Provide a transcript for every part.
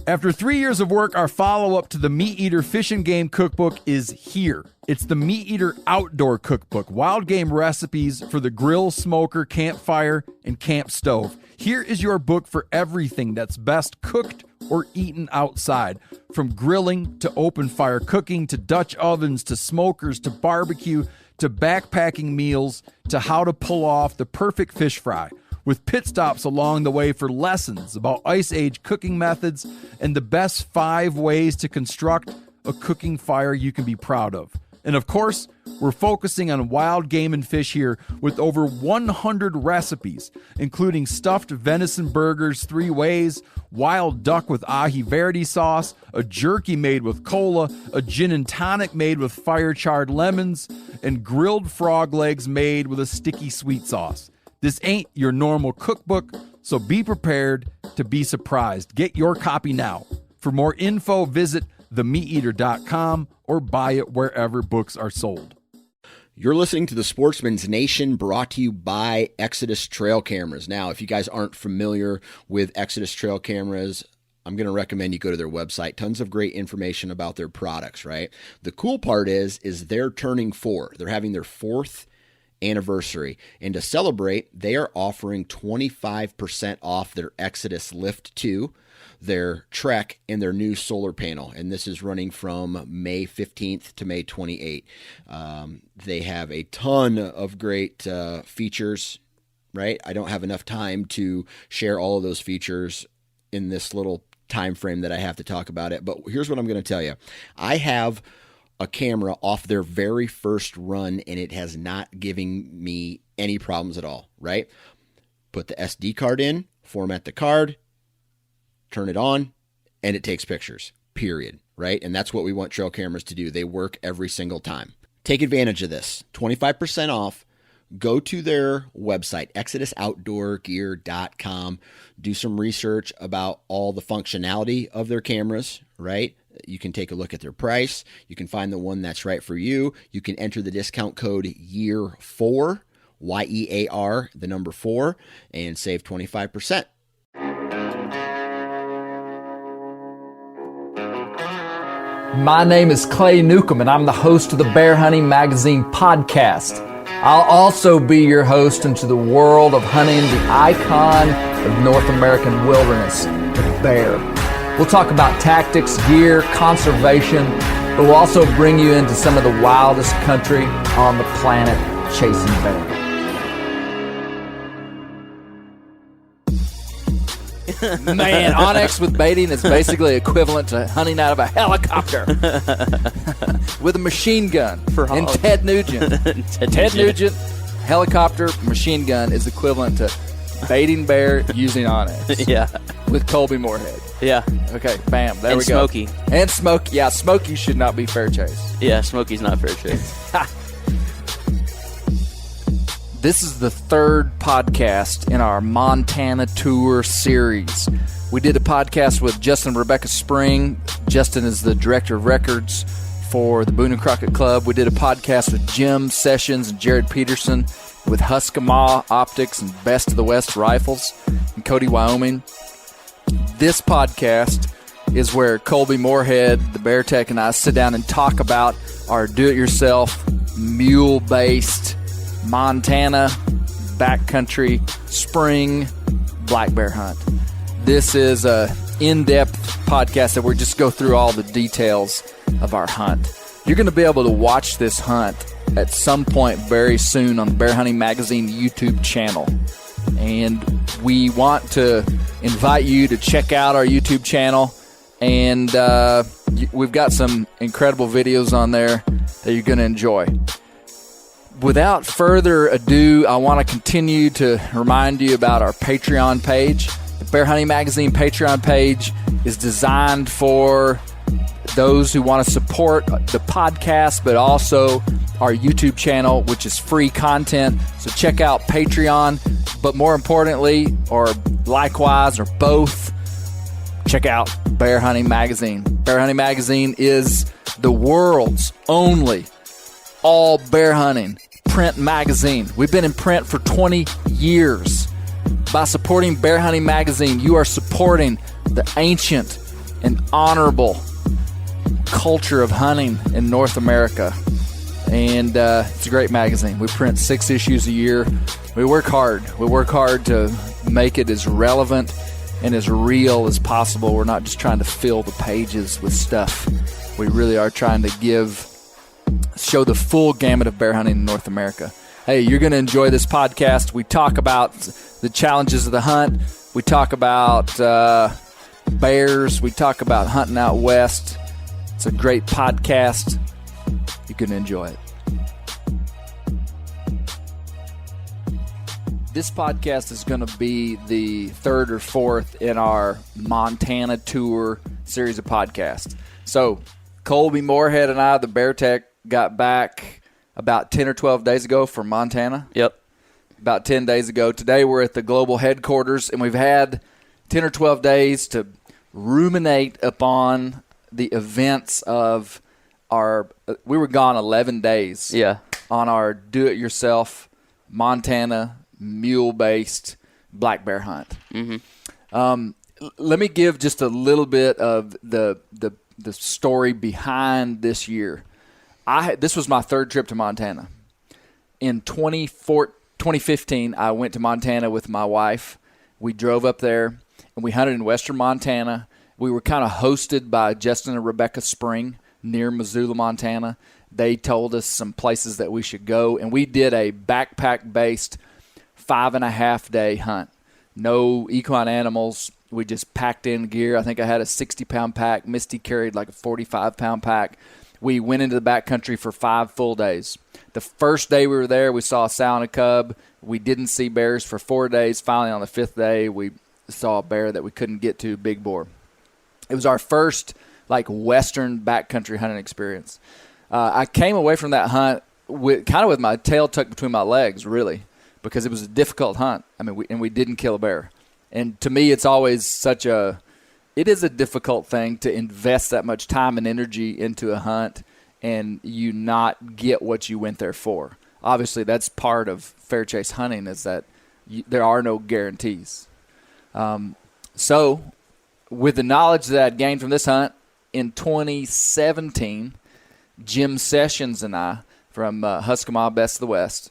After 3 years of work, our follow-up to the Meat Eater Fish and Game Cookbook is here. It's the Meat Eater Outdoor Cookbook, wild game recipes for the grill, smoker, campfire, and camp stove. Here is your book for everything that's best cooked or eaten outside. From grilling to open fire cooking to Dutch ovens to smokers to barbecue to backpacking meals to how to pull off the perfect fish fry, with pit stops along the way for lessons about Ice Age cooking methods and the best 5 ways to construct a cooking fire you can be proud of. And of course, we're focusing on wild game and fish here with over 100 recipes, including stuffed venison burgers 3 ways, wild duck with ahi verde sauce, a jerky made with cola, a gin and tonic made with fire-charred lemons, and grilled frog legs made with a sticky sweet sauce. This ain't your normal cookbook, so be prepared to be surprised. Get your copy now. For more info, visit themeateater.com or buy it wherever books are sold. You're listening to the Sportsman's Nation, brought to you by Exodus Trail Cameras. Now, if you guys aren't familiar with Exodus Trail Cameras, I'm going to recommend you go to their website. Tons of great information about their products, right? The cool part is they're turning 4. They're having their 4th anniversary, and to celebrate, they are offering 25% off their Exodus Lift 2, their Trek, and their new solar panel, and this is running from May 15th to May 28th. They have a ton of great features, right? I don't have enough time to share all of those features in this little time frame that I have to talk about it, but here's what I'm going to tell you. I have a camera off their very first run, and it has not given me any problems at all, right? Put the SD card in, format the card, turn it on, and it takes pictures, period, right? And that's what we want trail cameras to do. They work every single time. Take advantage of this. 25% off. Go to their website, ExodusOutdoorGear.com. Do some research about all the functionality of their cameras, right? You can take a look at their price. You can find the one that's right for you. You can enter the discount code YEAR4, YEAR, the number 4, and save 25%. My name is Clay Newcomb, and I'm the host of the Bear Hunting Magazine podcast. I'll also be your host into the world of hunting the icon of North American wilderness, the bear. We'll talk about tactics, gear, conservation, but we'll also bring you into some of the wildest country on the planet, chasing bear. Man, Onyx with baiting is basically equivalent to hunting out of a helicopter with a machine gun. And Ted Nugent. Ted Nugent, helicopter, machine gun is equivalent to baiting bear using Onyx. Yeah. With Kolby Morehead. Yeah. Okay, bam, there we go. Smokey. And Smokey. Yeah, Smokey should not be fair chase. Yeah, Smokey's not fair chase. This is the 3rd podcast in our Montana Tour series. We did a podcast with Justin and Rebecca Spring. Justin is the director of records for the Boone and Crockett Club. We did a podcast with Jim Sessions and Jared Peterson with Huskamaw Optics and Best of the West Rifles in Cody, Wyoming. This podcast is where Kolby Morehead, the Bear Tech, and I sit down and talk about our do-it-yourself, mule-based Montana backcountry spring black bear hunt. This is a in-depth podcast that we just go through all the details of our hunt. You're going to be able to watch this hunt at some point very soon on the Bear Hunting Magazine YouTube channel. And we want to invite you to check out our YouTube channel. And we've got some incredible videos on there that you're going to enjoy. Without further ado, I want to continue to remind you about our Patreon page. The Bear Hunting Magazine Patreon page is designed for those who want to support the podcast, but also our YouTube channel, which is free content. So check out Patreon, but more importantly, or likewise, or both, check out Bear Hunting Magazine. Bear Hunting Magazine is the world's only all bear hunting print magazine. We've been in print for 20 years. By supporting Bear Hunting Magazine, you are supporting the ancient and honorable culture of hunting in North America. And it's a great magazine. We print 6 issues a year. We work hard. We work hard to make it as relevant and as real as possible. We're not just trying to fill the pages with stuff. We really are trying to show the full gamut of bear hunting in North America. Hey, you're going to enjoy this podcast. We talk about the challenges of the hunt. We talk about bears. We talk about hunting out west. It's a great podcast. You're going to enjoy it. This podcast is going to be the 3rd or 4th in our Montana tour series of podcasts. So, Kolby Morehead and I, the Bear Tech, got back about 10 or 12 days ago from Montana. Yep. About 10 days ago. Today we're at the global headquarters, and we've had 10 or 12 days to ruminate upon the events of we were gone 11 days on our do-it-yourself Montana mule-based black bear hunt. Mm-hmm. Let me give just a little bit of the story behind this year. This was my 3rd trip to Montana. In 2015, I went to Montana with my wife. We drove up there, and we hunted in western Montana. We were kind of hosted by Justin and Rebecca Spring near Missoula, Montana. They told us some places that we should go, and we did a backpack-based 5.5-day hunt. No equine animals. We just packed in gear. I think I had a 60-pound pack. Misty carried like a 45-pound pack. We went into the backcountry for 5 full days. The first day we were there, we saw a sow and a cub. We didn't see bears for 4 days. Finally, on the 5th day, we saw a bear that we couldn't get to, big boar. It was our first western backcountry hunting experience. I came away from that hunt with my tail tucked between my legs, really, because it was a difficult hunt. I mean, we didn't kill a bear. And to me, it's always it is a difficult thing to invest that much time and energy into a hunt and you not get what you went there for. Obviously, that's part of fair chase hunting, is that there are no guarantees. So with the knowledge that I'd gained from this hunt, in 2017, Jim Sessions and I from Husqvarna Best of the West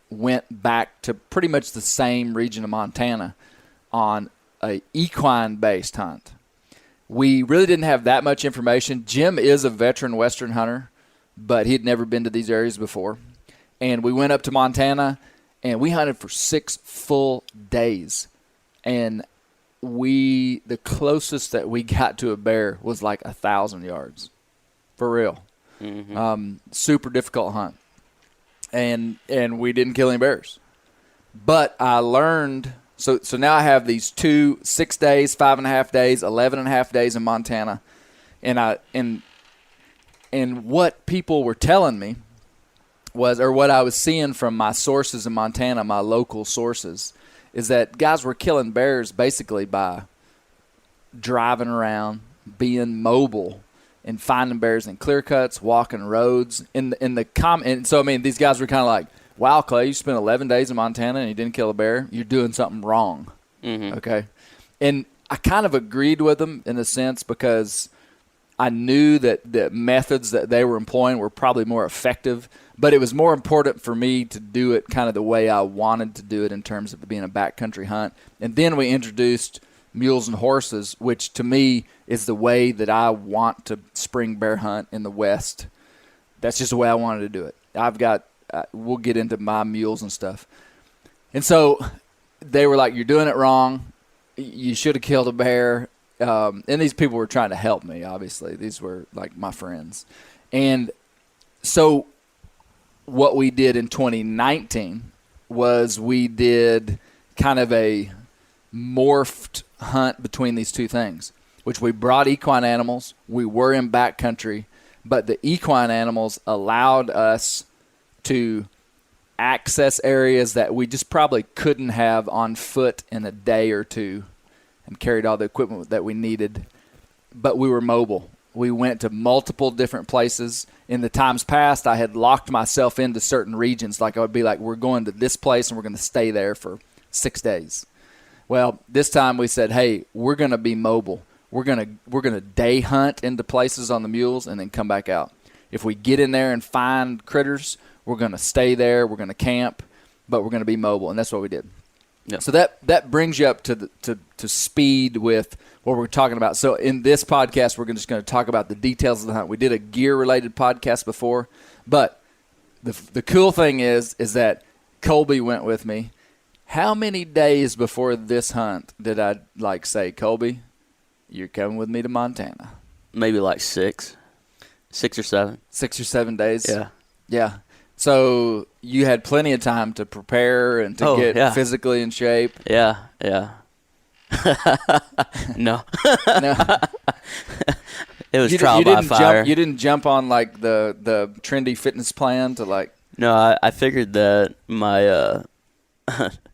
went back to pretty much the same region of Montana on a equine-based hunt. We really didn't have that much information. Jim is a veteran western hunter, but he'd never been to these areas before. And we went up to Montana, and we hunted for 6 full days. And the closest that we got to a bear was like 1,000 yards. For real. Mm-hmm. Super difficult hunt. And we didn't kill any bears. But I learned... So now I have these 6 days, 5.5 days, 11.5 days in Montana. And what people were telling me or what I was seeing from my sources in Montana, my local sources, is that guys were killing bears basically by driving around, being mobile, and finding bears in clear cuts, walking roads. And so, I mean, these guys were kind of like, wow, Clay, you spent 11 days in Montana and you didn't kill a bear. You're doing something wrong. Mm-hmm. Okay? And I kind of agreed with them in a sense because I knew that the methods that they were employing were probably more effective, but it was more important for me to do it kind of the way I wanted to do it in terms of being a backcountry hunt. And then we introduced mules and horses, which to me is the way that I want to spring bear hunt in the West. That's just the way I wanted to do it. We'll get into my mules and stuff. And so they were like, you're doing it wrong. You should have killed a bear. And these people were trying to help me, obviously. These were like my friends. And so what we did in 2019 was we did kind of a morphed hunt between these two things, which we brought equine animals. We were in backcountry, but the equine animals allowed us to access areas that we just probably couldn't have on foot in a day or two and carried all the equipment that we needed. But we were mobile. We went to multiple different places. In the times past, I had locked myself into certain regions. Like I would be like, we're going to this place and we're going to stay there for 6 days. Well, this time we said, hey, we're going to be mobile. we're gonna day hunt into places on the mules and then come back out. If we get in there and find critters, we're gonna stay there. We're gonna camp, but we're gonna be mobile, and that's what we did. Yeah. So that brings you up to speed with what we're talking about. So in this podcast, we're just going to talk about the details of the hunt. We did a gear-related podcast before, but the cool thing is that Kolby went with me. How many days before this hunt did I say, Kolby, you're coming with me to Montana? Maybe like 6 or 7. 6 or 7 days? Yeah. Yeah. So you had plenty of time to prepare and to get physically in shape. Yeah. No. No. It was trial by fire. You didn't jump on like the trendy fitness plan to like. No, I figured that my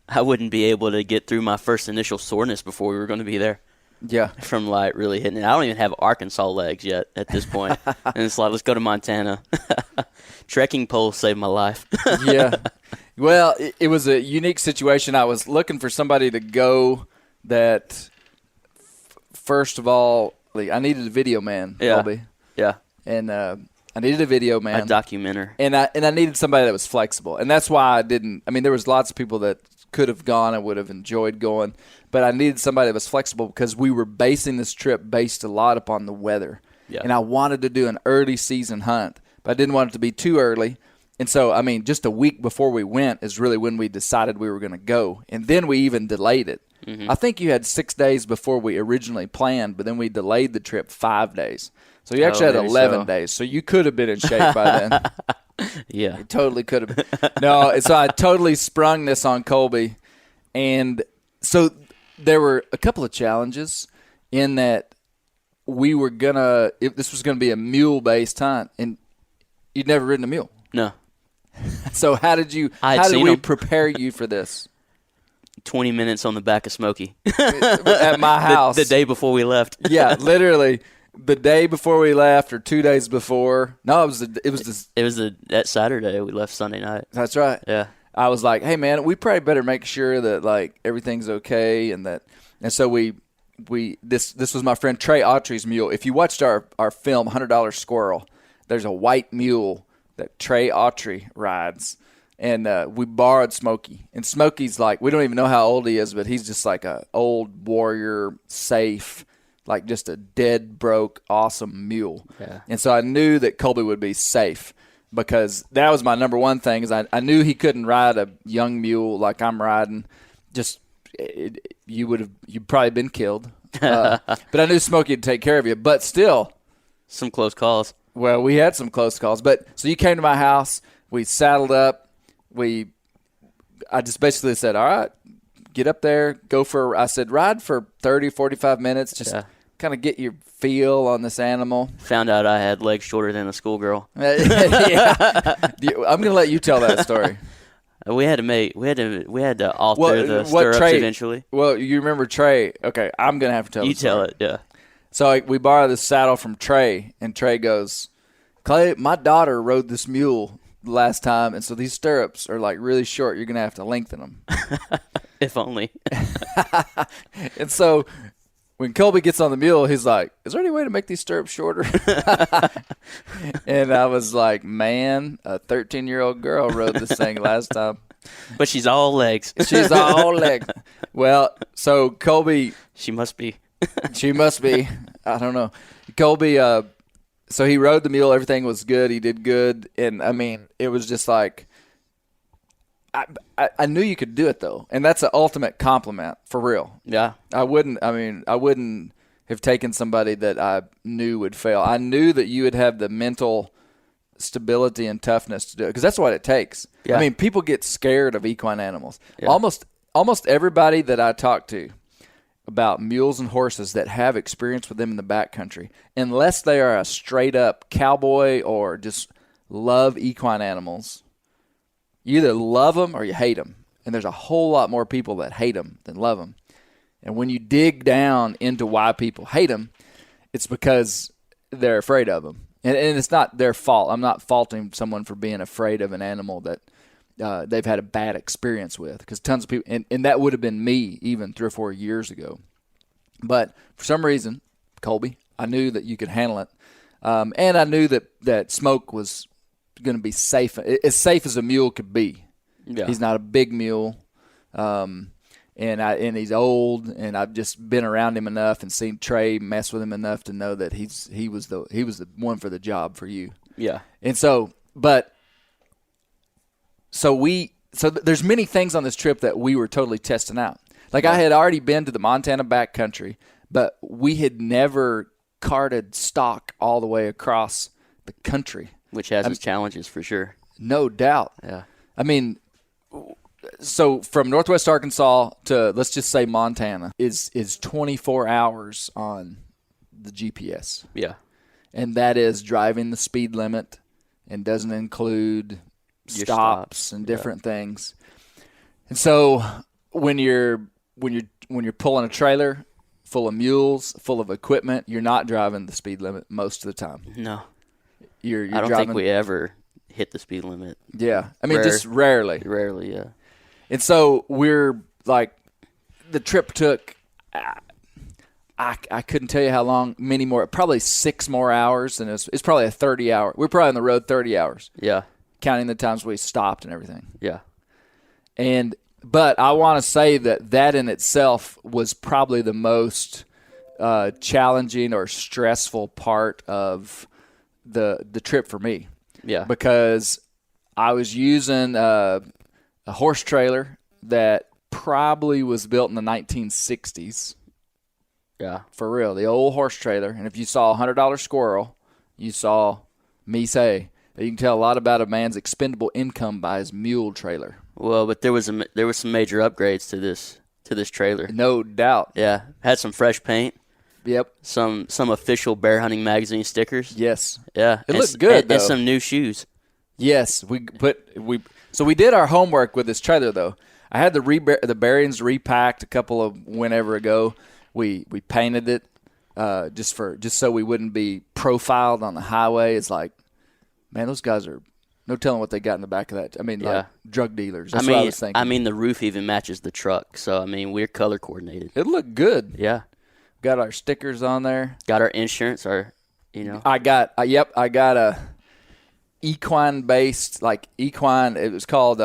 I wouldn't be able to get through my first initial soreness before we were going to be there. Yeah. From like really hitting it. I don't even have Arkansas legs yet at this point. And it's like, let's go to Montana. Trekking poles saved my life. Yeah. Well, it was a unique situation. I was looking for somebody to go that, first of all, I needed a video man, Kolby. Yeah. And I needed a video man. A documenter. And I needed somebody that was flexible. And that's why I didn't. I mean, there was lots of people that could have gone and would have enjoyed going. But I needed somebody that was flexible because we were basing this trip based a lot upon the weather. Yeah. And I wanted to do an early season hunt, but I didn't want it to be too early. And so, I mean, just a week before we went is really when we decided we were going to go. And then we even delayed it. Mm-hmm. I think you had 6 days before we originally planned, but then we delayed the trip 5 days. So you actually had 11 days. So you could have been in shape by then. Yeah. You totally could have been. No, so I totally sprung this on Kolby. And so there were a couple of challenges in that we were this was going to be a mule-based hunt, and you'd never ridden a mule. No. So how did we prepare you for this? 20 minutes on the back of Smokey. At my house. The day before we left. Yeah, literally. The day before we left, or 2 days before. No, it was that Saturday. We left Sunday night. That's right. Yeah. I was like, hey man, we probably better make sure that like everything's okay, and so this was my friend Trey Autry's mule. If you watched our film $100 Squirrel, there's a white mule that Trey Autry rides, and we borrowed Smokey. And Smokey's like, we don't even know how old he is, but he's just like a old warrior, safe, like just a dead broke, awesome mule. Yeah. And so I knew that Kolby would be safe because that was my number one thing is I knew he couldn't ride a young mule like I'm riding. Just you'd probably been killed. But I knew Smokey would take care of you. But still. Some close calls. Well, we had some close calls. But so you came to my house. We saddled up. I just basically said, all right, get up there. I said, ride for 30, 45 minutes. Just kind of get your feel on this animal. Found out I had legs shorter than a schoolgirl. Yeah. I'm going to let you tell that story. We had to alter the stirrups eventually. Well, you remember Trey. Okay, I'm going to have to tell you. Tell it, yeah. So we borrowed this saddle from Trey, and Trey goes, Clay, my daughter rode this mule last time, and so these stirrups are like really short. You're going to have to lengthen them. If only. And so when Kolby gets on the mule, he's like, is there any way to make these stirrups shorter? And I was like, man, a 13-year-old girl rode this thing last time. But she's all legs. She's all legs. Well, so Kolby. She must be. She must be. I don't know. Kolby, so he rode the mule. Everything was good. He did good. And, I mean, it was just like, I knew you could do it, though. And that's an ultimate compliment, for real. Yeah. I wouldn't have taken somebody that I knew would fail. I knew that you would have the mental stability and toughness to do it, because that's what it takes. Yeah. I mean, people get scared of equine animals. Yeah. Almost everybody that I talk to about mules and horses that have experience with them in the backcountry, unless they are a straight-up cowboy or just love equine animals, you either love them or you hate them. And there's a whole lot more people that hate them than love them. And when you dig down into why people hate them, it's because they're afraid of them. And it's not their fault. I'm not faulting someone for being afraid of an animal that they've had a bad experience with, because tons of people, and that would have been me even 3 or 4 years ago. But for some reason, Kolby. I knew that you could handle it. And I knew that Smoke was going to be safe as a mule could be. Yeah. He's not a big mule. And he's old, and I've just been around him enough and seen Trey mess with him enough to know that he was the one for the job for you. Yeah. And so there's many things on this trip that we were totally testing out. Like I had already been to the Montana backcountry, but we had never carted stock all the way across the country, which has its challenges for sure. No doubt. Yeah. I mean, so from Northwest Arkansas to, let's just say, Montana is 24 hours on the GPS. Yeah. And that is driving the speed limit and doesn't include stops and different things. And so when you're pulling a trailer full of mules, full of equipment, you're not driving the speed limit most of the time. No. You're I don't think we ever hit the speed limit. Yeah. I mean, just rarely. Rarely, yeah. And so we're like, the trip took, I couldn't tell you how long, many more, probably 6 more hours. And it's probably a 30-hour. We're probably on the road 30 hours. Yeah. Counting the times we stopped and everything. Yeah. But I want to say that in itself was probably the most challenging or stressful part of the trip for me. Yeah. Because I was using a horse trailer that probably was built in the 1960s. Yeah. For real, the old horse trailer. And if you saw a $100 squirrel, you saw me say that you can tell a lot about a man's expendable income by his mule trailer. Well, but there was some major upgrades to this trailer. No doubt. Yeah. Had some fresh paint. Yep. Some official bear hunting magazine stickers. Yes. Yeah. It looked good, though. And some new shoes. Yes. So we did our homework with this trailer, though. I had the bearings repacked a couple of whenever ago. We painted it just so we wouldn't be profiled on the highway. It's like, man, those guys are no telling what they got in the back of that. I mean, like drug dealers. That's what I was thinking. I mean, the roof even matches the truck. So, I mean, we're color coordinated. It looked good. Yeah. Got our stickers on there. Got our insurance, I got a equine-based, it was called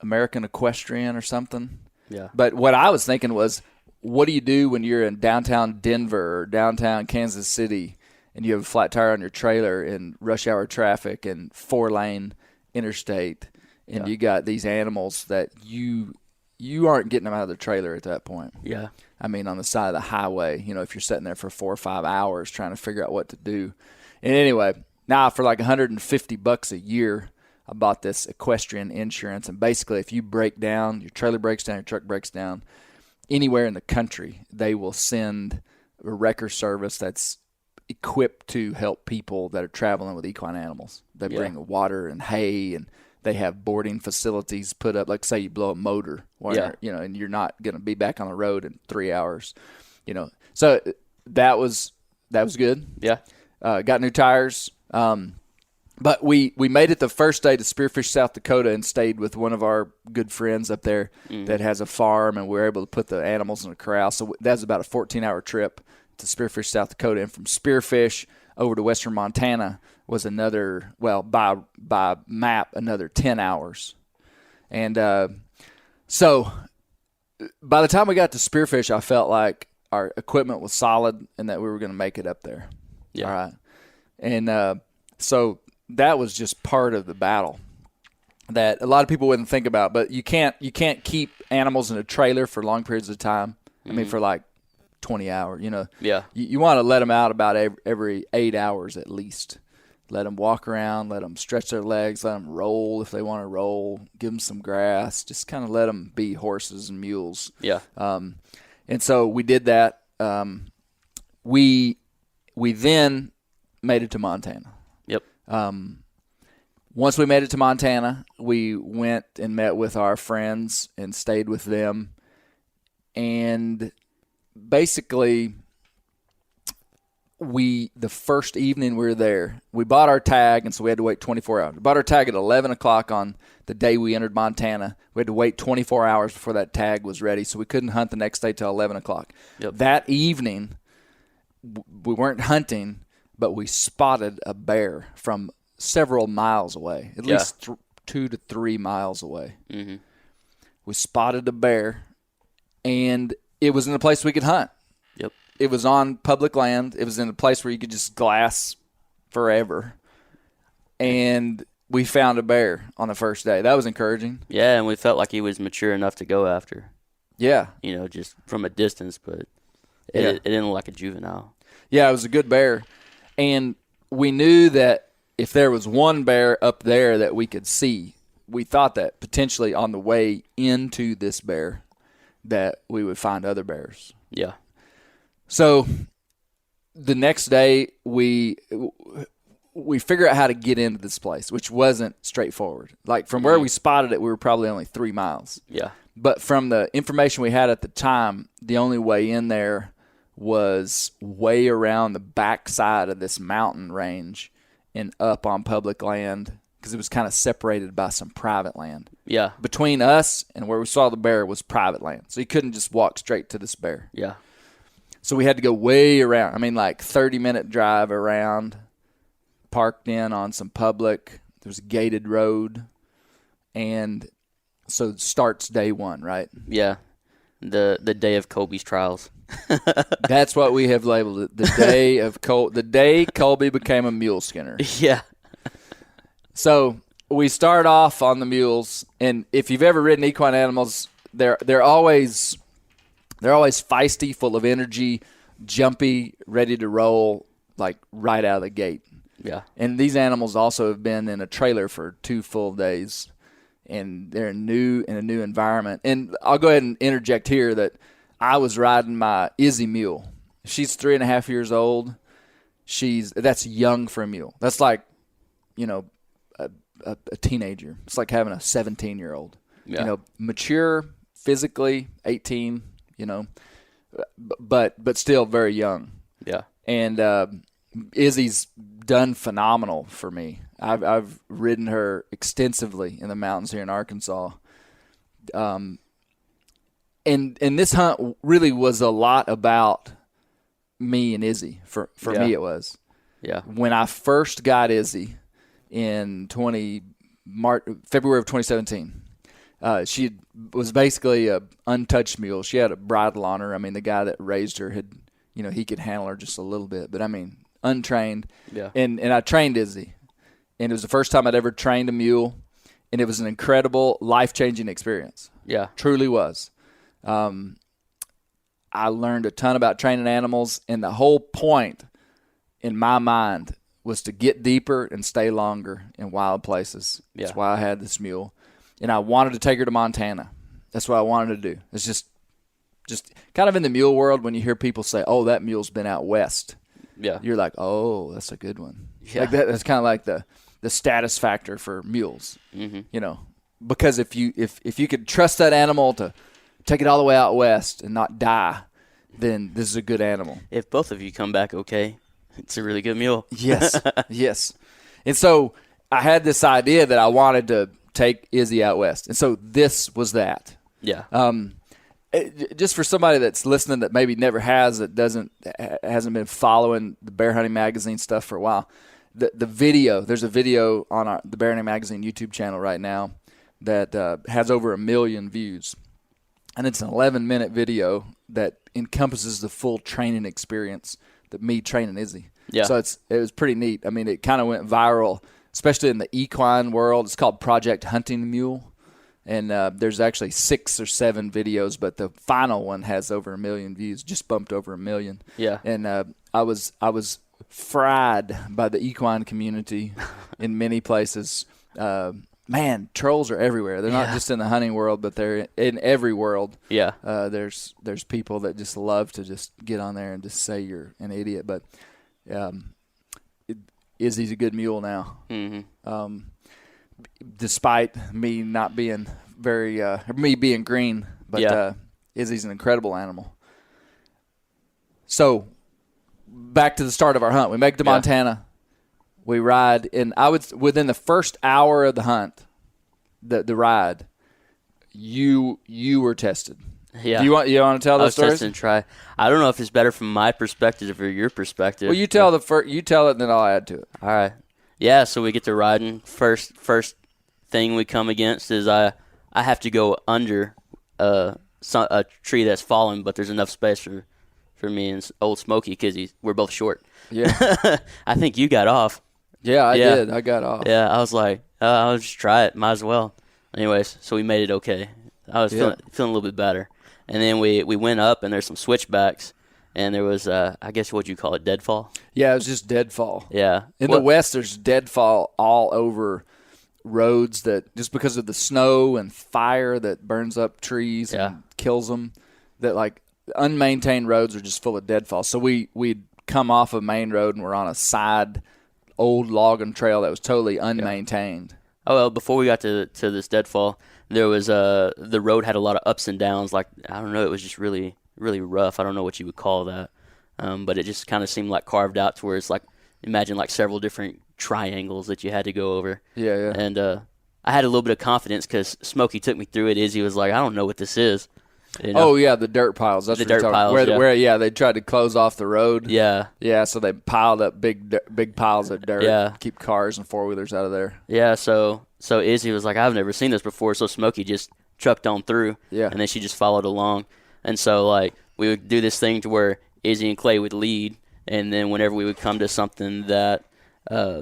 American Equestrian or something. Yeah. But what I was thinking was, what do you do when you're in downtown Denver or downtown Kansas City and you have a flat tire on your trailer in rush hour traffic and 4-lane interstate, and you got these animals that you aren't getting them out of the trailer at that point. Yeah. I mean, on the side of the highway, if you're sitting there for 4 or 5 hours trying to figure out what to do. And anyway, now for like $150 a year, I bought this equestrian insurance. And basically, if you break down, your trailer breaks down, your truck breaks down, anywhere in the country, they will send a wrecker service that's equipped to help people that are traveling with equine animals. They bring water and hay, and they have boarding facilities put up. Like, say you blow a motor, and you're not going to be back on the road in 3 hours. So that was good. Yeah. Got new tires. But we made it the first day to Spearfish, South Dakota, and stayed with one of our good friends up there that has a farm, and we were able to put the animals in a corral. So that was about a 14-hour trip to Spearfish, South Dakota. And from Spearfish over to western Montana was another, by map, another 10 hours. And so by the time we got to Spearfish, I felt like our equipment was solid and that we were going to make it up there. Yeah. All right. And so that was just part of the battle that a lot of people wouldn't think about. But you can't keep animals in a trailer for long periods of time. I mean, for like 20 hours, Yeah. You want to let them out about every 8 hours at least. Let them walk around, let them stretch their legs, let them roll if they want to roll, give them some grass, just kind of let them be horses and mules. Yeah. And so we did that. We then made it to Montana. Yep. Once we made it to Montana, we went and met with our friends and stayed with them. And basically, the first evening we were there, we bought our tag, and so we had to wait 24 hours. We bought our tag at 11 o'clock on the day we entered Montana. We had to wait 24 hours before that tag was ready, so we couldn't hunt the next day till 11 o'clock. Yep. That evening, we weren't hunting, but we spotted a bear from several miles away, at least 2 to 3 miles away. Mm-hmm. We spotted a bear, and it was in a place we could hunt. Yep. It was on public land. It was in a place where you could just glass forever. And we found a bear on the first day. That was encouraging. Yeah, and we felt like he was mature enough to go after. Yeah. Just from a distance, but it didn't look like a juvenile. Yeah, it was a good bear. And we knew that if there was one bear up there that we could see, we thought that potentially on the way into this bear that we would find other bears. Yeah. So the next day we figured out how to get into this place, which wasn't straightforward. Like from where we spotted it, we were probably only 3 miles. Yeah. But from the information we had at the time, the only way in there was way around the backside of this mountain range and up on public land, because it was kind of separated by some private land. Yeah. Between us and where we saw the bear was private land. So you couldn't just walk straight to this bear. Yeah. So we had to go way around. I mean, like 30-minute drive around, parked in on some public. There was a gated road. And so it starts day one, right? Yeah. The day of Kolby's trials. That's what we have labeled it. The day Kolby became a mule skinner. Yeah. So we start off on the mules, and if you've ever ridden equine animals, they're always feisty, full of energy, jumpy, ready to roll, like right out of the gate. Yeah. And these animals also have been in a trailer for 2 full days, and they're in a new environment. And I'll go ahead and interject here that I was riding my Izzy mule. She's 3.5 years old. That's young for a mule. That's like, a teenager. It's like having a 17-year-old. Yeah. Mature physically, 18. But still very young. Yeah. And Izzy's done phenomenal for me. I've ridden her extensively in the mountains here in Arkansas. And this hunt really was a lot about me and Izzy. For me, it was. Yeah. When I first got Izzy in February of 2017, she was basically a untouched mule. She had a bridle on her. I mean, the guy that raised her had, he could handle her just a little bit. But I mean, untrained. Yeah. And I trained Izzy. And it was the first time I'd ever trained a mule. And it was an incredible, life-changing experience. Yeah. Truly was. I learned a ton about training animals, and the whole point in my mind was to get deeper and stay longer in wild places. Yeah. That's why I had this mule. And I wanted to take her to Montana. That's what I wanted to do. It's just kind of in the mule world, when you hear people say, oh, that mule's been out west. Yeah. You're like, oh, that's a good one. Yeah. Like that's kind of like the status factor for mules. Mm-hmm. Because if you could trust that animal to take it all the way out west and not die, then this is a good animal. If both of you come back okay, it's a really good mule. Yes, yes. And so I had this idea that I wanted to take Izzy out west. And so this was that. Yeah. Just for somebody that's listening that maybe never has, that hasn't been following the bear hunting magazine stuff for a while, the video, there's a video on the Bear Hunting Magazine YouTube channel right now that has over 1 million views. And it's an 11-minute video that encompasses the full training experience that me training Izzy. Yeah. So it was pretty neat. I mean, it kind of went viral, especially in the equine world. It's called Project Hunting Mule. And there's actually 6 or 7 videos, but the final one has over 1 million views, just bumped over 1 million. Yeah. And I was fried by the equine community in many places. Man, trolls are everywhere. They're not just in the hunting world, but they're in every world. Yeah. There's people that just love to just get on there and just say you're an idiot. But Izzy's a good mule now. Mm-hmm. Despite me not being me being green, but Izzy's an incredible animal. So back to the start of our hunt. We make it to Montana. We ride, and within the first hour of the hunt, the ride, you were tested. Yeah. Do you want to tell I the was stories? testing and try. I don't know if it's better from my perspective or your perspective. Well, you tell you tell it, and then I'll add to it. All right. Yeah, so we get to riding. First thing we come against is I have to go under a tree that's fallen, but there's enough space for me and old Smokey because we're both short. Yeah. I think you got off. Yeah, I did. I got off. Yeah, I was like, I'll just try it. Might as well. Anyways, so we made it okay. I was feeling a little bit better. And then we went up, and there's some switchbacks, and there was, I guess what you call it, deadfall? Yeah, it was just deadfall. Yeah. In the West, there's deadfall all over roads that just because of the snow and fire that burns up trees and kills them, that like unmaintained roads are just full of deadfall. So we'd come off a main road, and we're on a side old logging trail that was totally unmaintained. Oh, well, before we got to this deadfall, there was the road had a lot of ups and downs. Like, I don't know, it was just really, really rough. I don't know what you would call that. But it just kind of seemed like carved out to where it's like, imagine like several different triangles that you had to go over. Yeah. And I had a little bit of confidence because Smokey took me through it. Izzy was like, I don't know what this is. You know? Oh, yeah, the dirt piles. That's The what you're dirt talking piles, about. Where they tried to close off the road. Yeah. Yeah, so they piled up big piles of dirt. Yeah. Keep cars and four-wheelers out of there. Yeah, so Izzy was like, I've never seen this before, so Smokey just trucked on through. Yeah. And then she just followed along. And so, like, we would do this thing to where Izzy and Clay would lead, and then whenever we would come to something that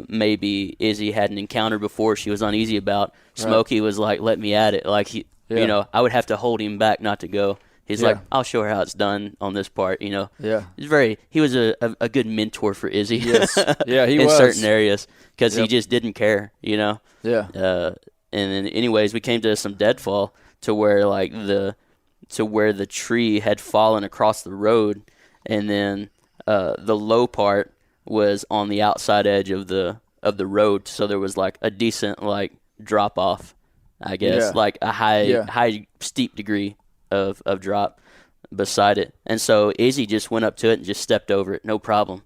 maybe Izzy hadn't encountered before, she was uneasy about, Smokey was like, let me at it. Like, you know, I would have to hold him back not to go. He's like, I'll show her how it's done on this part, you know. Yeah. He was a good mentor for Izzy. Yes. Yeah, he in was. certain areas because he just didn't care, you know. Yeah. And then anyways, we came to some deadfall to where like the tree had fallen across the road, and then the low part was on the outside edge of the road, so there was like a decent like drop off, I guess, like a high steep degree of drop beside it. And so Izzy just went up to it and just stepped over it, no problem.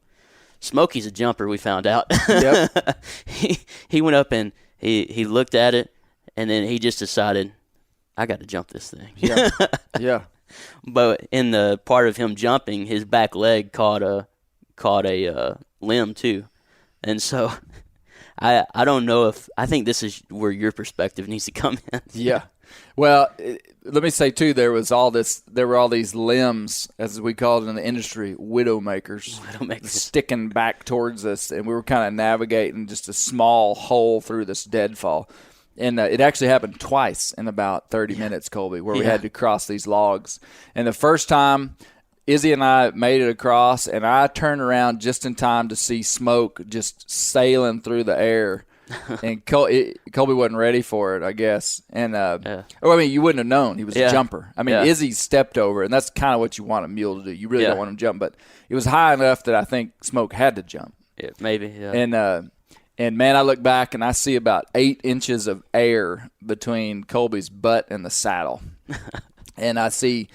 Smokey's a jumper, we found out. Yep. He went up and he looked at it, and then he just decided, I got to jump this thing. Yeah. Yeah. But in the part of him jumping, his back leg caught a limb too. And so I don't know I think this is where your perspective needs to come in. Yeah. Well, let me say too, there were all these limbs, as we call it in the industry, widowmakers, sticking back towards us, and we were kind of navigating just a small hole through this deadfall. And it actually happened twice in about 30 minutes, Kolby, where we had to cross these logs. And the first time, Izzy and I made it across, and I turned around just in time to see smoke just sailing through the air. And Kolby wasn't ready for it, I guess. And you wouldn't have known. He was a jumper. I mean, Izzy stepped over, and that's kind of what you want a mule to do. You really don't want him to jump, but it was high enough that I think Smoke had to jump. Yeah, maybe. Yeah. And man, I look back and I see about 8 inches of air between Kolby's butt and the saddle, and I see.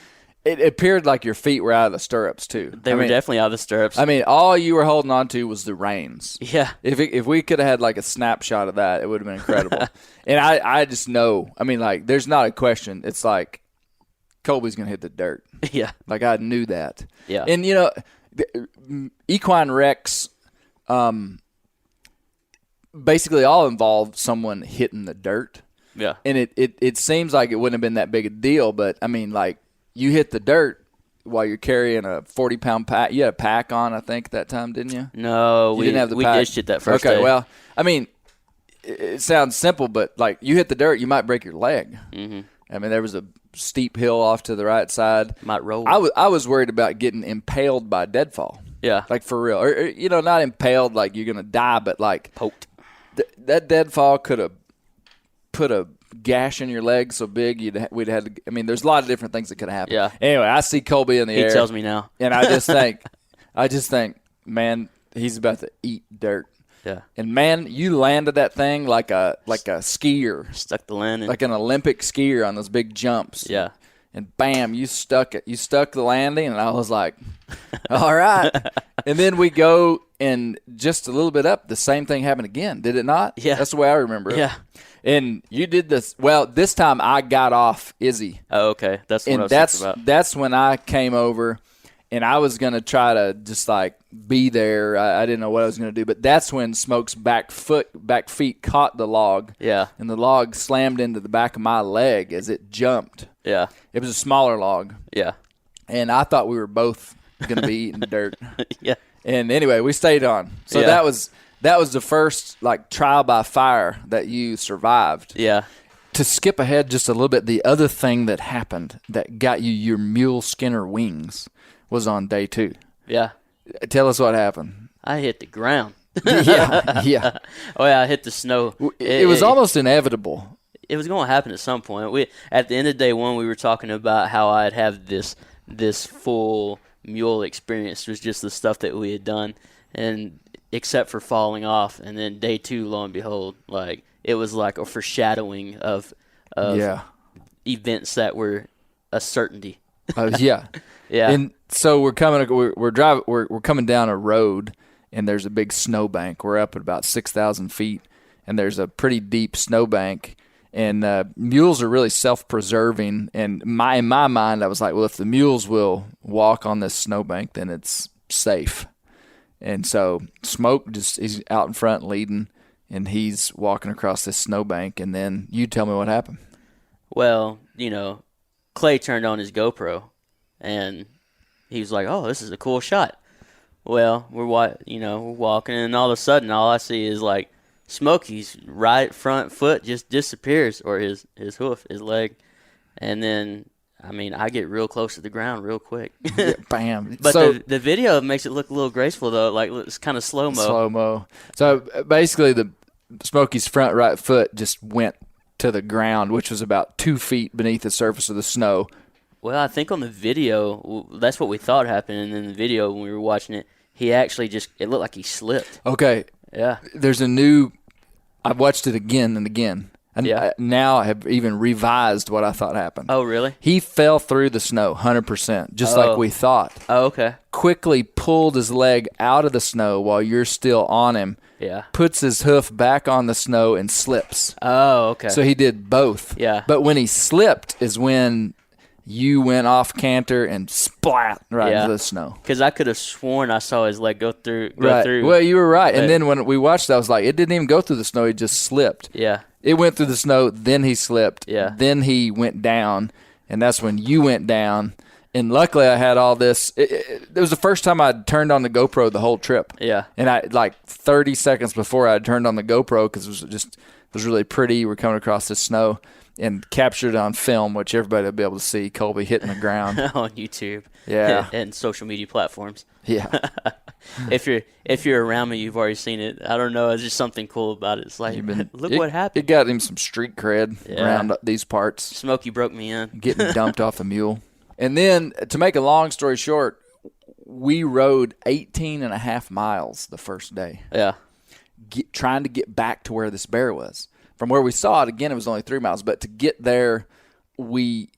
It appeared like your feet were out of the stirrups, too. They were definitely out of the stirrups. I mean, all you were holding on to was the reins. Yeah. If we could have had, like, a snapshot of that, it would have been incredible. And I just know. I mean, like, there's not a question. It's like, Kolby's going to hit the dirt. Yeah. Like, I knew that. Yeah. And, you know, equine wrecks basically all involve someone hitting the dirt. Yeah. And it seems like it wouldn't have been that big a deal, but, I mean, like, you hit the dirt while you're carrying a 40-pound pack. You had a pack on, I think, that time, didn't you? No, we didn't have the pack. We dished it that first day. Okay, well, I mean, it sounds simple, but, like, you hit the dirt, you might break your leg. Mm-hmm. I mean, there was a steep hill off to the right side. Might roll. I was worried about getting impaled by deadfall. Yeah. Like, for real. Or you know, not impaled like you're going to die, but, like, poked. That deadfall could have put a gash in your leg so big we'd had to. I mean, there's a lot of different things that could happen. Yeah. Anyway, I see Kolby in the air. He tells me now, and I just think, man, he's about to eat dirt. Yeah. And man, you landed that thing like a skier, stuck the landing like an Olympic skier on those big jumps. Yeah. And bam, you stuck it. You stuck the landing, and I was like, all right. And then we go and just a little bit up, the same thing happened again. Did it not? Yeah. That's the way I remember it. Yeah. And you did this. Well, this time I got off Izzy. Oh, okay. That's what I was thinking about. That's when I came over, and I was going to try to just, like, be there. I didn't know what I was going to do. But that's when Smoke's back feet caught the log. Yeah. And the log slammed into the back of my leg as it jumped. Yeah. It was a smaller log. Yeah. And I thought we were both going to be eating dirt. Yeah. And anyway, we stayed on. So Yeah. that was the first, like, trial by fire that you survived. Yeah. To skip ahead just a little bit, the other thing that happened that got you your mule skinner wings was on day 2. Yeah. Tell us what happened. I hit the ground. Yeah. Oh, yeah, I hit the snow. It was almost inevitable. It was going to happen at some point. At the end of day 1, we were talking about how I'd have this full mule experience. It was just the stuff that we had done, and except for falling off. And then day 2, lo and behold, like, it was like a foreshadowing of events that were a certainty. Yeah. Yeah. And so we're coming down a road, and there's a big snowbank. We're up at about 6,000 feet, and there's a pretty deep snowbank. And mules are really self-preserving. And in my mind, I was like, well, if the mules will walk on this snowbank, then it's safe. And so Smoke he's out in front leading, and he's walking across this snowbank. And then you tell me what happened. Well, Clay turned on his GoPro, and he was like, "Oh, this is a cool shot." Well, we're walking, and all of a sudden, all I see is, like, Smokey's right front foot just disappears, or his hoof, his leg, and then I get real close to the ground real quick. Yeah, bam! But so, the video makes it look a little graceful though, like it's kind of slow mo. So basically, the Smokey's front right foot just went to the ground, which was about 2 feet beneath the surface of the snow. Well, I think on the video, that's what we thought happened, and in the video when we were watching it, he actually it looked like he slipped. Okay. Yeah. I've watched it again and again. And now I have even revised what I thought happened. Oh, really? He fell through the snow 100%, just like we thought. Oh, okay. Quickly pulled his leg out of the snow while you're still on him. Yeah. Puts his hoof back on the snow and slips. Oh, okay. So he did both. Yeah. But when he slipped is when you went off canter and splat right into the snow. Because I could have sworn I saw his leg go through. Well, you were right. And then when we watched it, I was like, it didn't even go through the snow. He just slipped. Yeah. It went through the snow, then he slipped. Yeah. Then he went down, and that's when you went down. And luckily I had all this. It was the first time I'd turned on the GoPro the whole trip. Yeah. And I 30 seconds before I turned on the GoPro because it was really pretty. We're coming across the snow. And captured it on film, which everybody will be able to see Kolby hitting the ground on YouTube. Yeah, and social media platforms. Yeah. If you're around me, you've already seen it. I don't know. It's just something cool about it. It's like, look what happened. It got him some street cred around these parts. Smokey broke me in. Getting dumped off a mule. And then, to make a long story short, we rode 18 and a half miles the first day. Yeah. Trying to get back to where this bear was. From where we saw it, again, it was only 3 miles. But to get there, and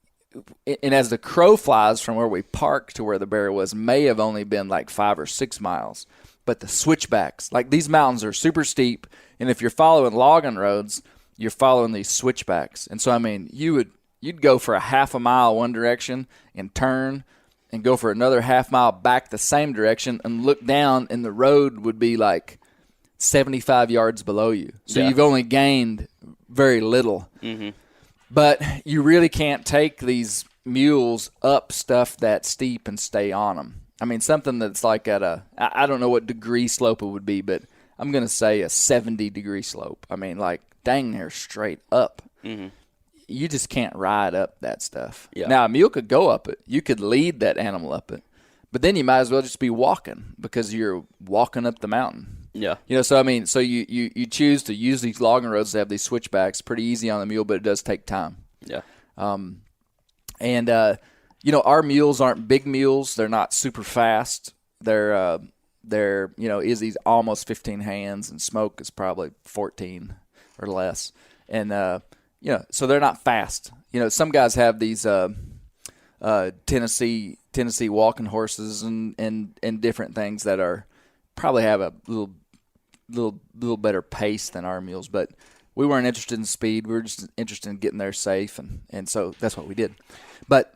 as the crow flies from where we parked to where the bear was, may have only been like 5 or 6 miles. But the switchbacks, like these mountains are super steep. And if you're following logging roads, you're following these switchbacks. And so, you'd go for a half a mile one direction and turn and go for another half mile back the same direction and look down, and the road would be like 75 yards below you. So you've only gained very little. Mm-hmm. But you really can't take these mules up stuff that steep and stay on them. Something that's like at I don't know what degree slope it would be, but I'm going to say a 70-degree slope. Dang near straight up. Mm-hmm. You just can't ride up that stuff. Yeah. Now, a mule could go up it. You could lead that animal up it. But then you might as well just be walking because you're walking up the mountain. Yeah. So you choose to use these logging roads to have these switchbacks. Pretty easy on the mule, but it does take time. Yeah. Our mules aren't big mules. They're not super fast. They're Izzy's almost 15 hands, and Smoke is probably 14 or less. And so they're not fast. Some guys have these Tennessee walking horses and different things that are probably have a little better pace than our mules, but we weren't interested in speed. We were just interested in getting there safe, and so that's what we did. But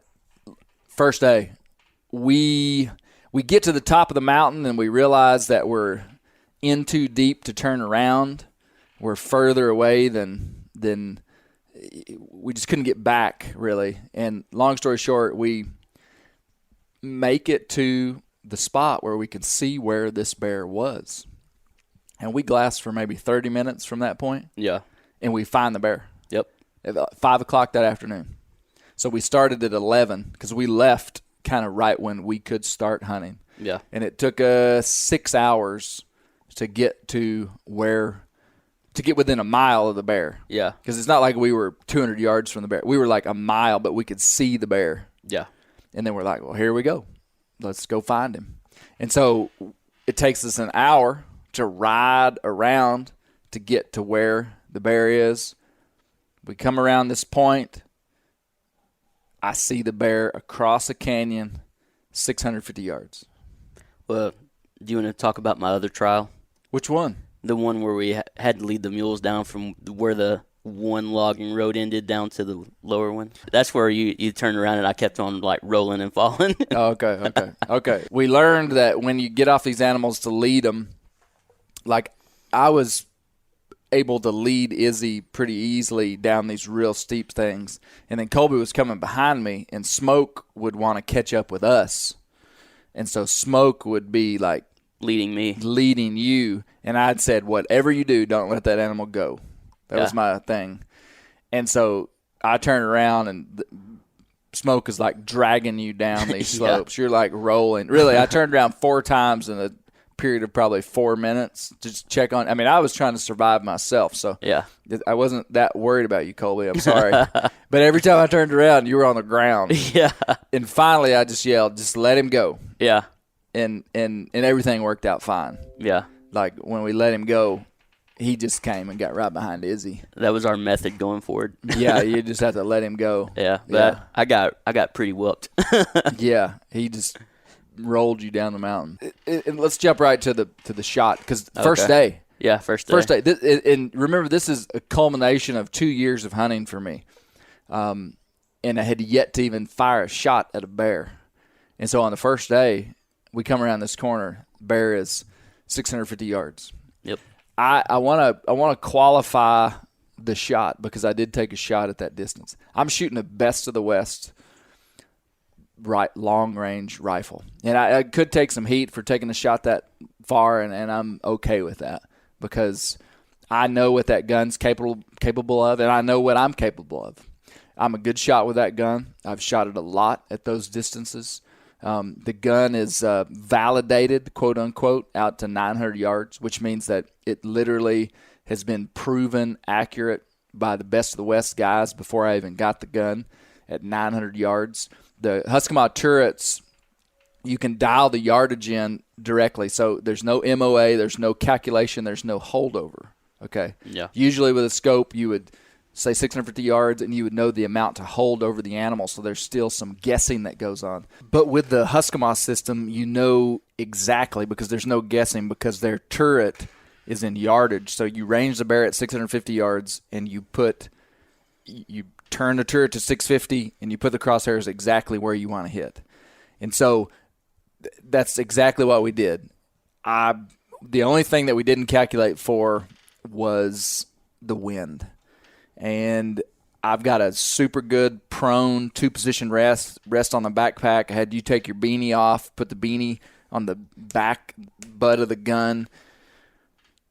first day, we get to the top of the mountain and we realize that we're in too deep to turn around. We're further away than we just couldn't get back, really. And long story short, we make it to the spot where we can see where this bear was. And we glass for maybe 30 minutes from that point. Yeah. And we find the bear. Yep. At 5 o'clock that afternoon. So we started at 11 because we left kind of right when we could start hunting. Yeah. And it took us 6 hours to get to get within a mile of the bear. Yeah. Because it's not like we were 200 yards from the bear. We were like a mile, but we could see the bear. Yeah. And then we're like, well, here we go. Let's go find him. And so it takes us an hour to ride around to get to where the bear is. We come around this point. I see the bear across a canyon, 650 yards. Well, do you want to talk about my other trial? Which one? The one where we had to lead the mules down from where the one logging road ended down to the lower one. That's where you turned around and I kept on like rolling and falling. Oh, okay. We learned that when you get off these animals to lead them, like I was able to lead Izzy pretty easily down these real steep things. And then Kolby was coming behind me, and Smoke would want to catch up with us. And so Smoke would be like leading you. And I'd said, whatever you do, don't let that animal go. That was my thing. And so I turned around, and Smoke is like dragging you down these slopes. You're like rolling. Really, I turned around 4 times in a period of probably 4 minutes to just check on. I mean, I was trying to survive myself, so I wasn't that worried about you, Kolby. I'm sorry. But every time I turned around, you were on the ground. Yeah. And finally, I just yelled, just let him go. Yeah. And everything worked out fine. Yeah. Like when we let him go, he just came and got right behind Izzy. That was our method going forward. Yeah, you just have to let him go. Yeah, but I got pretty whooped. Yeah, he just rolled you down the mountain. And let's jump right to the shot, because first day. Yeah, first day. And remember, this is a culmination of 2 years of hunting for me. And I had yet to even fire a shot at a bear. And so on the first day, we come around this corner. Bear is 650 yards. Yep. I want to qualify the shot, because I did take a shot at that distance. I'm shooting a best of the West long range rifle, and I could take some heat for taking a shot that far, and I'm okay with that, because I know what that gun's capable of, and I know what I'm capable of. I'm a good shot with that gun. I've shot it a lot at those distances. The gun is validated, quote unquote, out to 900 yards, which means that it literally has been proven accurate by the best of the West guys before I even got the gun at 900 yards. The Husqvarna turrets, you can dial the yardage in directly, so there's no MOA, there's no calculation, there's no holdover. Okay. Yeah. Usually with a scope, you would say 650 yards, and you would know the amount to hold over the animal, so there's still some guessing that goes on. But with the Husqvarna system, you know exactly, because there's no guessing, because their turret is in yardage. So you range the bear at 650 yards, and you turn the turret to 650, and you put the crosshairs exactly where you want to hit. And so that's exactly what we did. The only thing that we didn't calculate for was the wind. And I've got a super good prone 2-position rest on the backpack. I had you take your beanie off, put the beanie on the back butt of the gun.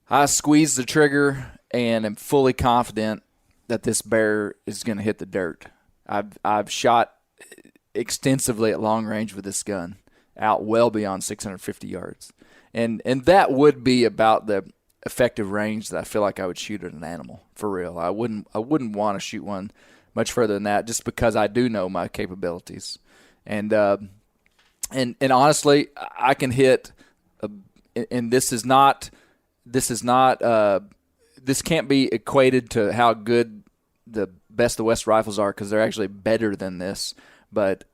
I squeezed the trigger and am fully confident that this bear is going to hit the dirt. I've shot extensively at long range with this gun, out well beyond 650 yards. And that would be about the effective range that I feel like I would shoot at an animal, for real. I wouldn't want to shoot one much further than that, just because I do know my capabilities. And honestly, I can hit and this can't be equated to how good the best of the West rifles are, because they're actually better than this. But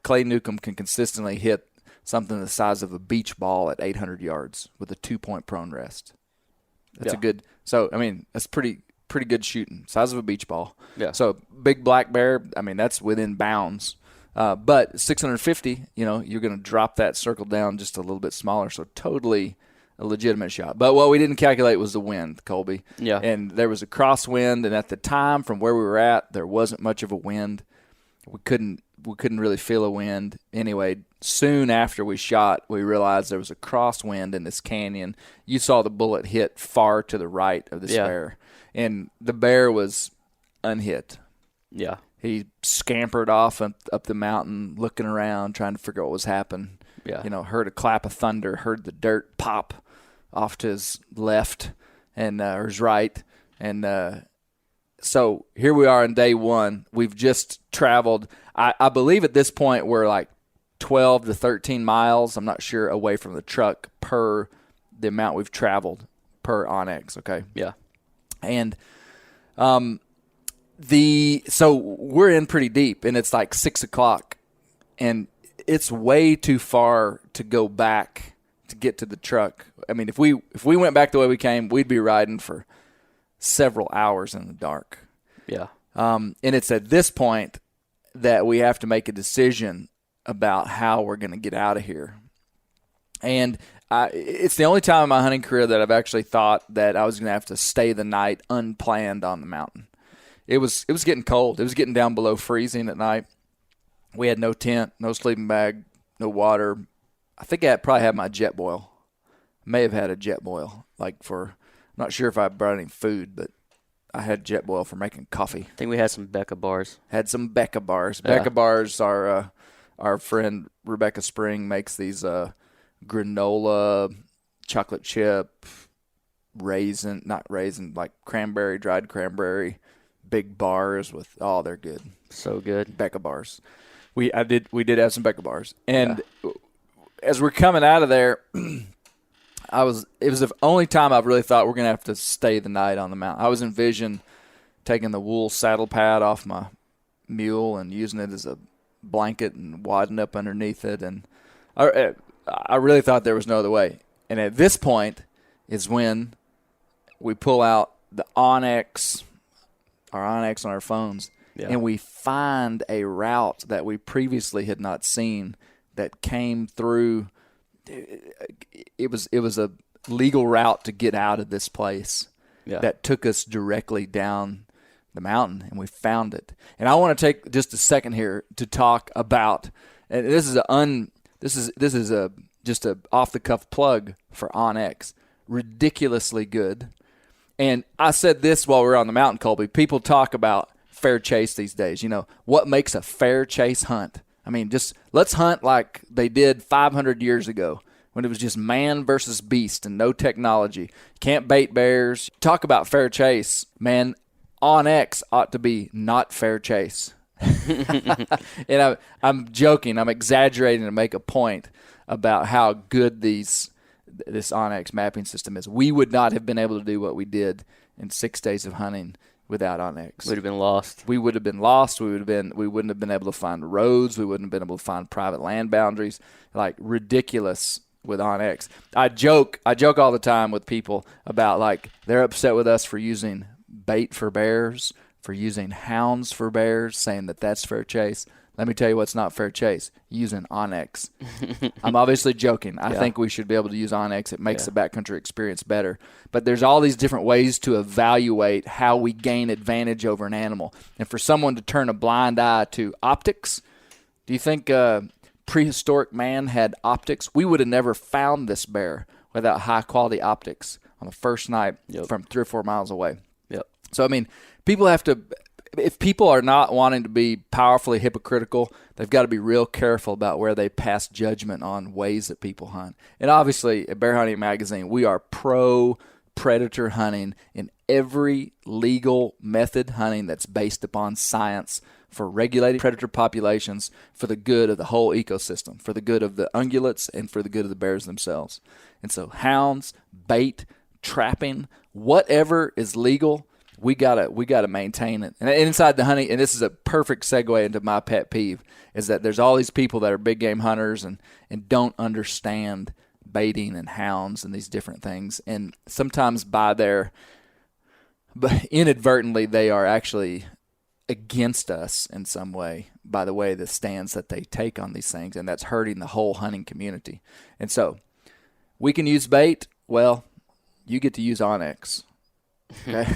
Clay Newcomb can consistently hit something the size of a beach ball at 800 yards with a 2-point prone rest. That's a good. So I mean, that's pretty good shooting, size of a beach ball. Yeah. So big black bear, I mean, that's within bounds. But 650, you're going to drop that circle down just a little bit smaller. So totally a legitimate shot. But what we didn't calculate was the wind, Kolby. Yeah. And there was a crosswind, and at the time from where we were at, there wasn't much of a wind. We couldn't really feel a wind. Anyway, soon after we shot, we realized there was a crosswind in this canyon. You saw the bullet hit far to the right of this bear. And the bear was unhit. Yeah. He scampered off up the mountain, looking around, trying to figure out what was happening. Yeah. Heard a clap of thunder, heard the dirt pop off to his left or his right. And so here we are on day one. We've just traveled, I believe at this point we're like 12 to 13 miles, I'm not sure, away from the truck per the amount we've traveled per Onyx, okay? Yeah. And so we're in pretty deep, and it's like 6 o'clock, and it's way too far to go back to get to the truck. I mean, if we went back the way we came, we'd be riding for several hours in the dark. Yeah. And it's at this point that we have to make a decision about how we're going to get out of here. And it's the only time in my hunting career that I've actually thought that I was going to have to stay the night unplanned on the mountain. It was getting cold. It was getting down below freezing at night. We had no tent, no sleeping bag, no water. I think I probably had my jet boil. May have had a jet boil. I'm not sure if I brought any food, but I had jet boil for making coffee. I think we had some Becca bars. Had some Becca bars. Yeah. Becca bars are our friend Rebecca Spring makes these granola, chocolate chip, like cranberry, dried cranberry, big bars with, they're good. So good. Becca bars. We did have some Becca bars. And as we're coming out of there, it was the only time I've really thought we're going to have to stay the night on the mountain. I was envisioning taking the wool saddle pad off my mule and using it as a blanket and wadding up underneath it. And I really thought there was no other way. And at this point is when we pull out the Onyx, our Onyx on our phones, and we find a route that we previously had not seen that came through. It was a legal route to get out of this place that took us directly down the mountain, and we found it. And I want to take just a second here to talk about, and this is just a off the cuff plug for Onyx, ridiculously good. And I said this while we were on the mountain, Kolby. People talk about fair chase these days. What makes a fair chase hunt? I mean, just let's hunt like they did 500 years ago when it was just man versus beast and no technology. Can't bait bears. Talk about fair chase. Man, Onyx ought to be not fair chase. And I'm joking. I'm exaggerating to make a point about how good this Onyx mapping system is. We would not have been able to do what we did in 6 days of hunting without Onyx. We'd have been lost. We would have been lost. We wouldn't have been able to find roads. We wouldn't have been able to find private land boundaries. Like, ridiculous with Onyx. I joke all the time with people about, like, they're upset with us for using bait for bears, for using hounds for bears, saying that that's fair chase. Let me tell you what's not fair chase. Using Onyx. I'm obviously joking. I think we should be able to use Onyx. It makes the backcountry experience better. But there's all these different ways to evaluate how we gain advantage over an animal. And for someone to turn a blind eye to optics, do you think prehistoric man had optics? We would have never found this bear without high-quality optics on the first night from 3 or 4 miles away. Yep. So, I mean, people have to – if people are not wanting to be powerfully hypocritical, they've got to be real careful about where they pass judgment on ways that people hunt. And obviously, at Bear Hunting Magazine, we are pro-predator hunting in every legal method hunting that's based upon science for regulated predator populations, for the good of the whole ecosystem, for the good of the ungulates, and for the good of the bears themselves. And so hounds, bait, trapping, whatever is legal, we gotta maintain it. And inside the hunting, and this is a perfect segue into my pet peeve, is that there's all these people that are big game hunters and don't understand baiting and hounds and these different things. And sometimes but inadvertently they are actually against us in some way by the way the stance that they take on these things, and that's hurting the whole hunting community. And so we can use bait. Well, you get to use Onyx. Okay.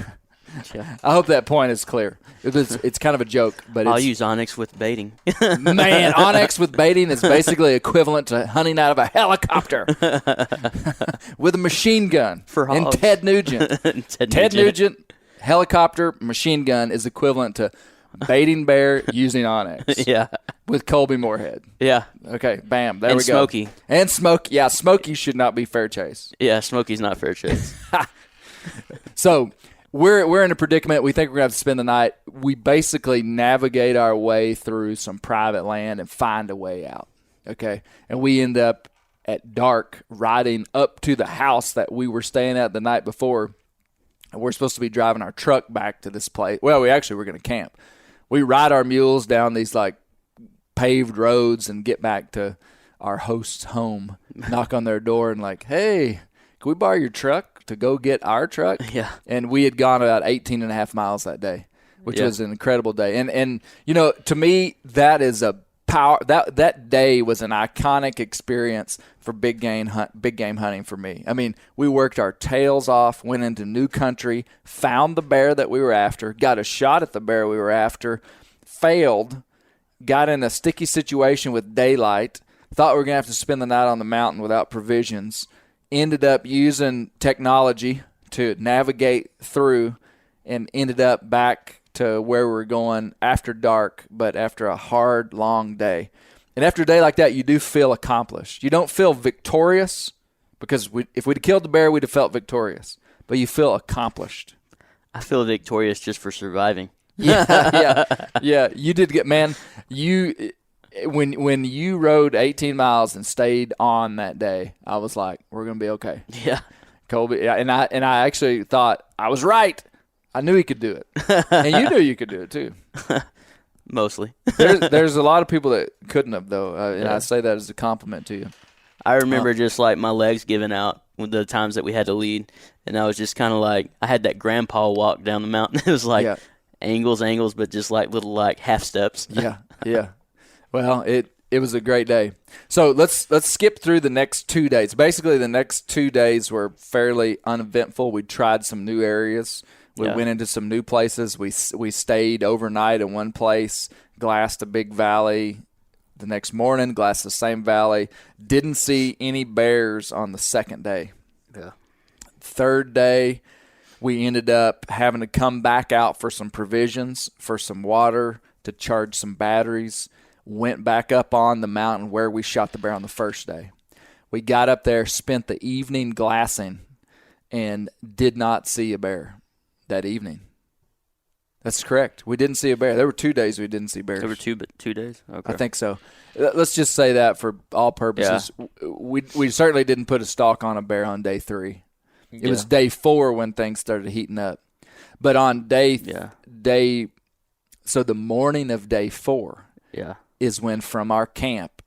Yeah. I hope that point is clear. It's kind of a joke, but I'll use Onyx with baiting. Man, Onyx with baiting is basically equivalent to hunting out of a helicopter with a machine gun. For and hogs. Ted Nugent. Ted Nugent, helicopter, machine gun is equivalent to baiting bear using Onyx. Yeah. With Kolby Morehead. Yeah. Okay, bam, there And we go. Smokey. And Smokey. Yeah, Smokey should not be fair chase. Yeah, Smokey's not fair chase. So we're in a predicament. We think we're going to have to spend the night. We basically navigate our way through some private land and find a way out, okay? And we end up at dark riding up to the house that we were staying at the night before. And we're supposed to be driving our truck back to this place. Well, we're going to camp. We ride our mules down these, like, paved roads and get back to our host's home, knock on their door and like, hey, can we borrow your truck to go get our truck? Yeah. And we had gone about 18 and a half miles that day, which was an incredible day. And you know, to me, that is a power. That day was an iconic experience for big game hunting for me. I mean, we worked our tails off, went into new country, found the bear that we were after, got a shot at the bear we were after, failed, got in a sticky situation with daylight, thought we were going to have to spend the night on the mountain without provisions, ended up using technology to navigate through, and ended up back to where we were going after dark, but after a hard, long day. And after a day like that, you do feel accomplished. You don't feel victorious, because if we'd killed the bear, we'd have felt victorious. But you feel accomplished. I feel victorious just for surviving. Yeah. You did get, man. When you rode 18 miles and stayed on that day, I was like, we're gonna be okay. Yeah, Kolby. Yeah, and I actually thought I was right. I knew he could do it, and you knew you could do it too. mostly. There's a lot of people that couldn't have though, and I say that as a compliment to you. I remember just like my legs giving out with the times that we had to lead, and I was just kind of like, I had that grandpa walk down the mountain. It was like angles, but just like little like half steps. Yeah. Well, it was a great day. So let's skip through the next 2 days. Basically, the next 2 days were fairly uneventful. We tried some new areas. We went into some new places. We stayed overnight in one place, glassed a big valley. The next morning, glassed the same valley. Didn't see any bears on the second day. Yeah. Third day, we ended up having to come back out for some provisions, for some water, to charge some batteries. Went back up on the mountain where we shot the bear on the first day. We got up there, spent the evening glassing, and did not see a bear that evening. That's correct. We didn't see a bear. There were 2 days we didn't see bears. There were 2 days? Okay. I think so. Let's just say that for all purposes. Yeah. We certainly didn't put a stalk on a bear on day 3. It was day 4 when things started heating up. But on so the morning of day 4 is when from our camp,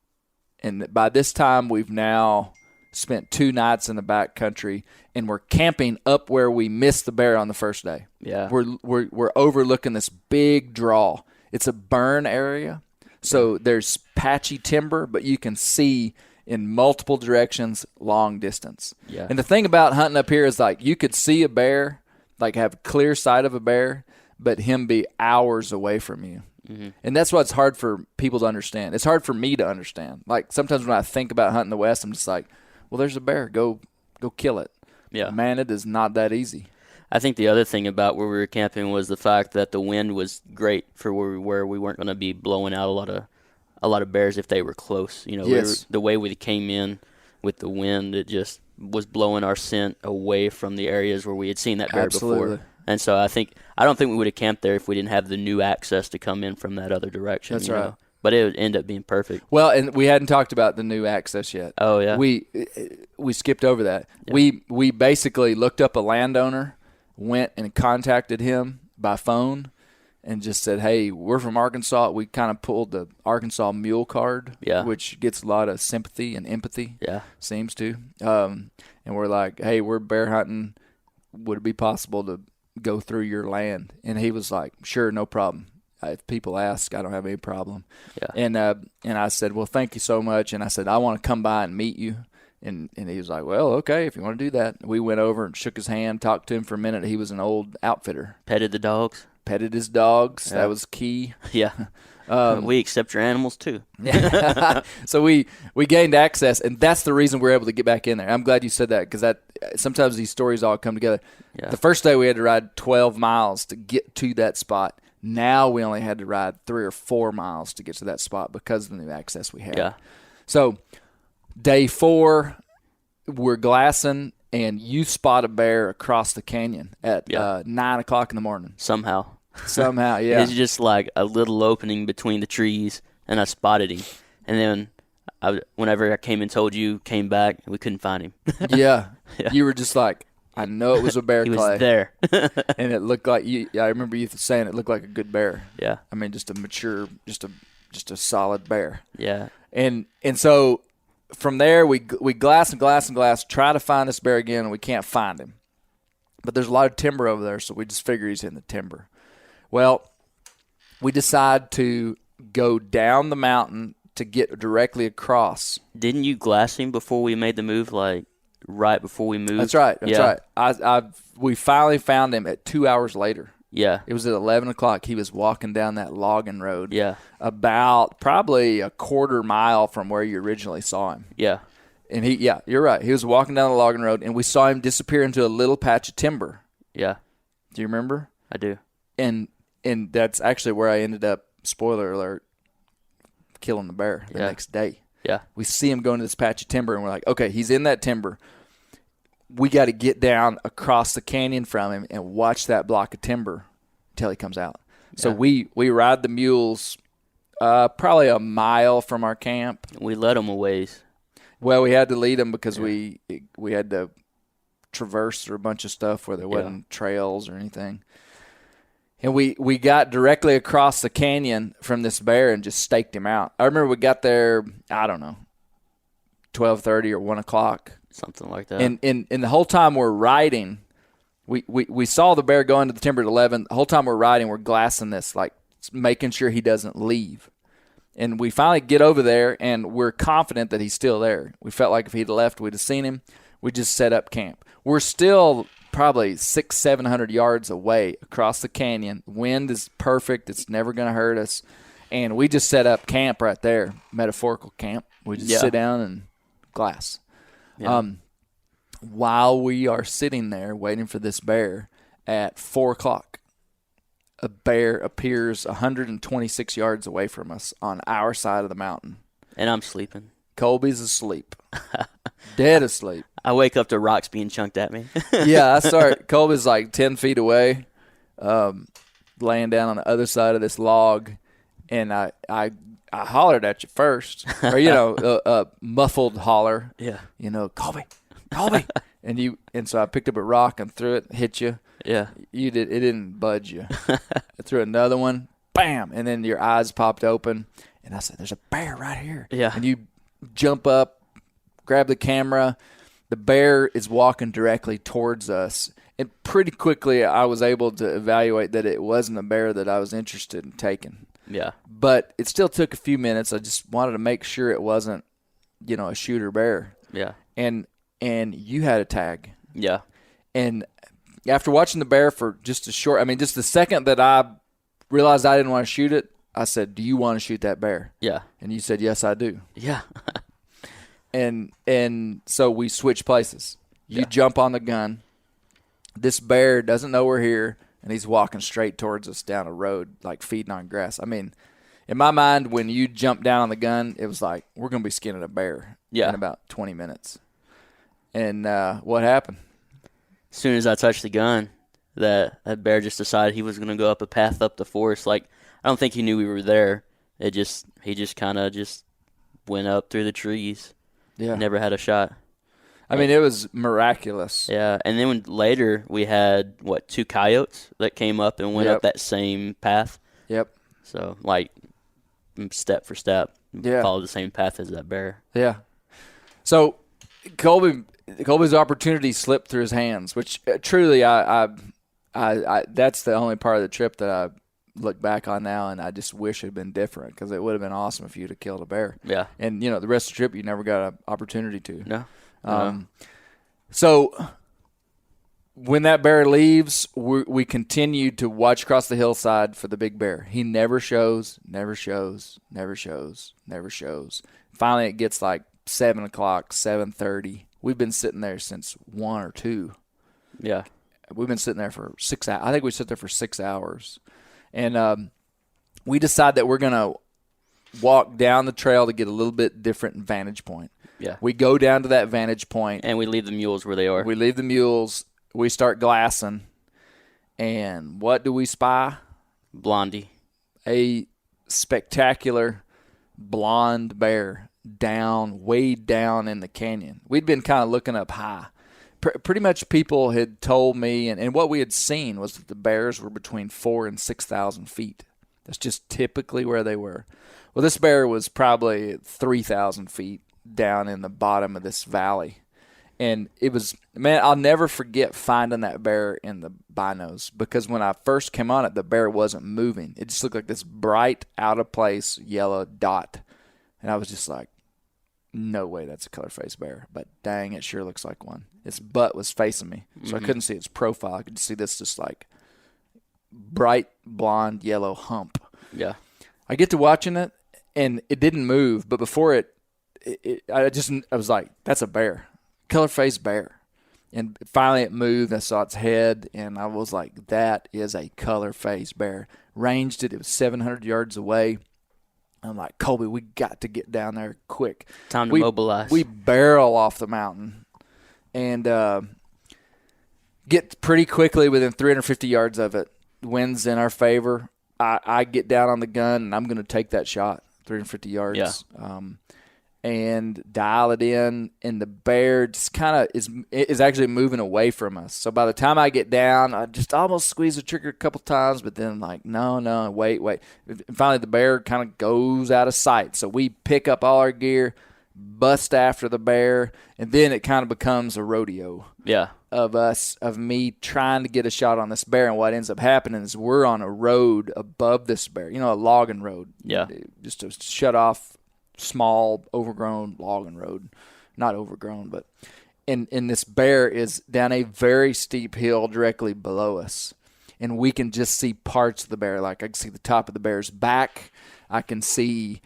and by this time we've now spent 2 nights in the backcountry, and we're camping up where we missed the bear on the first day. Yeah. We're overlooking this big draw. It's a burn area, so there's patchy timber, but you can see in multiple directions, long distance. Yeah. And the thing about hunting up here is, like, you could see a bear, like have clear sight of a bear, but him be hours away from you. Mm-hmm. And that's what's hard for people to understand. It's hard for me to understand. Like, sometimes when I think about hunting the West, I'm just like, well, there's a bear. Go kill it. Yeah. Man, it is not that easy. I think the other thing about where we were camping was the fact that the wind was great for where we were. We weren't going to be blowing out a lot of bears if they were close. You know, the way we came in with the wind, it just was blowing our scent away from the areas where we had seen that bear before. And so I don't think we would have camped there if we didn't have the new access to come in from that other direction. That's right. But it would end up being perfect. Well, and we hadn't talked about the new access yet. Oh, yeah. We skipped over that. Yeah. We basically looked up a landowner. went and contacted him by phone and just said, hey, we're from Arkansas. We kind of pulled the Arkansas mule card, which gets a lot of sympathy and empathy, seems to. And we're like, hey, we're bear hunting. Would it be possible to go through your land? And he was like, sure, no problem. If people ask, I don't have any problem. And I said, well, thank you so much. And I said, I want to come by and meet you. And he was like, well, okay, if you want to do that. We went over and shook his hand, talked to him for a minute. He was an old outfitter. Petted the dogs. Petted his dogs. That was key. Yeah. We accept your animals too. So we gained access, and that's the reason we're able to get back in there. I'm glad you said that, because sometimes these stories all come together. The first day we had to ride 12 miles to get to that spot. Now we only had to ride 3 or 4 miles to get to that spot because of the new access we had. So day 4, we're glassing, and you spot a bear across the canyon at 9 o'clock in the morning. Somehow, It's just like a little opening between the trees, and I spotted him. And then whenever I came and told you, came back, we couldn't find him. You were just like, I know it was a bear. He Clay. was there. And it looked like you. I remember you saying it looked like a good bear. Yeah. I mean, just a mature, just a solid bear. Yeah. And so from there, we glass and glass and glass, try to find this bear again, and we can't find him. But there's a lot of timber over there, so we just figure he's in the timber. Well, we decide to go down the mountain to get directly across. Didn't you glass him before we made the move, like right before we moved? That's right. We finally found him at 2 hours later. Yeah. It was at 11 o'clock. He was walking down that logging road. Yeah. About probably a quarter mile from where you originally saw him. Yeah. And you're right. He was walking down the logging road, and we saw him disappear into a little patch of timber. Yeah. Do you remember? I do. And that's actually where I ended up, spoiler alert, killing the bear the next day. Yeah. We see him go into this patch of timber, and we're like, okay, he's in that timber. We got to get down across the canyon from him and watch that block of timber until he comes out. Yeah. So we ride the mules probably a mile from our camp. We led them a ways. Well, we had to lead them because we had to traverse through a bunch of stuff where there wasn't trails or anything. And we got directly across the canyon from this bear and just staked him out. I remember we got there, I don't know, 12:30 or 1 o'clock. Something like that. And the whole time we're riding, we saw the bear go into the timber at 11. The whole time we're riding, we're glassing this, like making sure he doesn't leave. And we finally get over there, and we're confident that he's still there. We felt like if he'd left, we'd have seen him. We just set up camp. We're still probably 600-700 yards away across the canyon. Wind is perfect. It's never going to hurt us. And we just set up camp right there, metaphorical camp. We just sit down and glass. Yeah. While we are sitting there waiting for this bear, at 4 o'clock, a bear appears 126 yards away from us on our side of the mountain. And I'm sleeping. Kolby's asleep. Dead asleep. I wake up to rocks being chunked at me. I start. Kolby's like 10 feet away, laying down on the other side of this log, and I hollered at you first, or a muffled holler. Yeah. Kolby, and so I picked up a rock and threw it, hit you. Yeah. You did. It didn't budge you. I threw another one, bam, and then your eyes popped open, and I said, "There's a bear right here." Yeah. And you jump up, grab the camera. The bear is walking directly towards us. And pretty quickly I was able to evaluate that it wasn't a bear that I was interested in taking. Yeah. But it still took a few minutes. I just wanted to make sure it wasn't, a shooter bear. Yeah. And you had a tag. Yeah. And after watching the bear for just just the second that I realized I didn't want to shoot it, I said, "Do you want to shoot that bear?" Yeah. And you said, "Yes, I do." Yeah. And so we switch places. You jump on the gun. This bear doesn't know we're here, and he's walking straight towards us down a road, like feeding on grass. I mean, in my mind, when you jumped down on the gun, it was like, we're going to be skinning a bear in about 20 minutes. And what happened? As soon as I touched the gun, that bear just decided he was going to go up a path up the forest. Like, I don't think he knew we were there. He just kind of just went up through the trees. Yeah. Never had a shot. I mean, it was miraculous. Yeah, and then later we had, 2 coyotes that came up and went up that same path. Yep. So, like, step for step, followed the same path as that bear. Yeah. So, Kolby's opportunity slipped through his hands, which truly, I that's the only part of the trip that I look back on now, and I just wish it had been different, because it would have been awesome if you'd have killed a bear. Yeah. And, the rest of the trip, you never got an opportunity to. No. So when that bear leaves, we continue to watch across the hillside for the big bear. He never shows, never shows, never shows, never shows. Finally, it gets like 7 o'clock, 7:30. We've been sitting there since 1 or 2. Yeah. We've been sitting there for 6 hours. I think we sit there for 6 hours. And we decide that we're going to walk down the trail to get a little bit different vantage point. Yeah. We go down to that vantage point. And we leave the mules where they are. We leave the mules. We start glassing. And what do we spy? Blondie. A spectacular blonde bear way down in the canyon. We'd been kind of looking up high. Pretty much people had told me, and what we had seen was that the bears were between 4,000 and 6,000 feet. That's just typically where they were. Well, this bear was probably 3,000 feet down in the bottom of this valley. And it was, man, I'll never forget finding that bear in the binos, because when I first came on it, the bear wasn't moving. It just looked like this bright, out-of-place yellow dot. And I was just like, no way that's a color-faced bear. But dang, it sure looks like one. Its butt was facing me, so I couldn't see its profile. I could see this just like bright, blonde, yellow hump. Yeah. I get to watching it, and it didn't move. But before I was like, that's a bear. Color-faced bear. And finally it moved. I saw its head, and I was like, that is a color-faced bear. Ranged it. It was 700 yards away. I'm like, Kolby, we got to get down there quick. Time to mobilize. We barrel off the mountain and get pretty quickly within 350 yards of it. Wind's in our favor. I get down on the gun, and I'm going to take that shot, 350 yards. Yeah. And dial it in, and the bear just kind of is actually moving away from us. So by the time I get down, I just almost squeeze the trigger a couple times, but then like, no, wait. And finally, the bear kind of goes out of sight. So we pick up all our gear, bust after the bear, and then it kind of becomes a rodeo. Yeah. Of me trying to get a shot on this bear, and what ends up happening is we're on a road above this bear, a logging road. Yeah. Just to shut off small, overgrown logging road. Not overgrown, but and this bear is down a very steep hill directly below us. And we can just see parts of the bear. Like I can see the top of the bear's back. I can see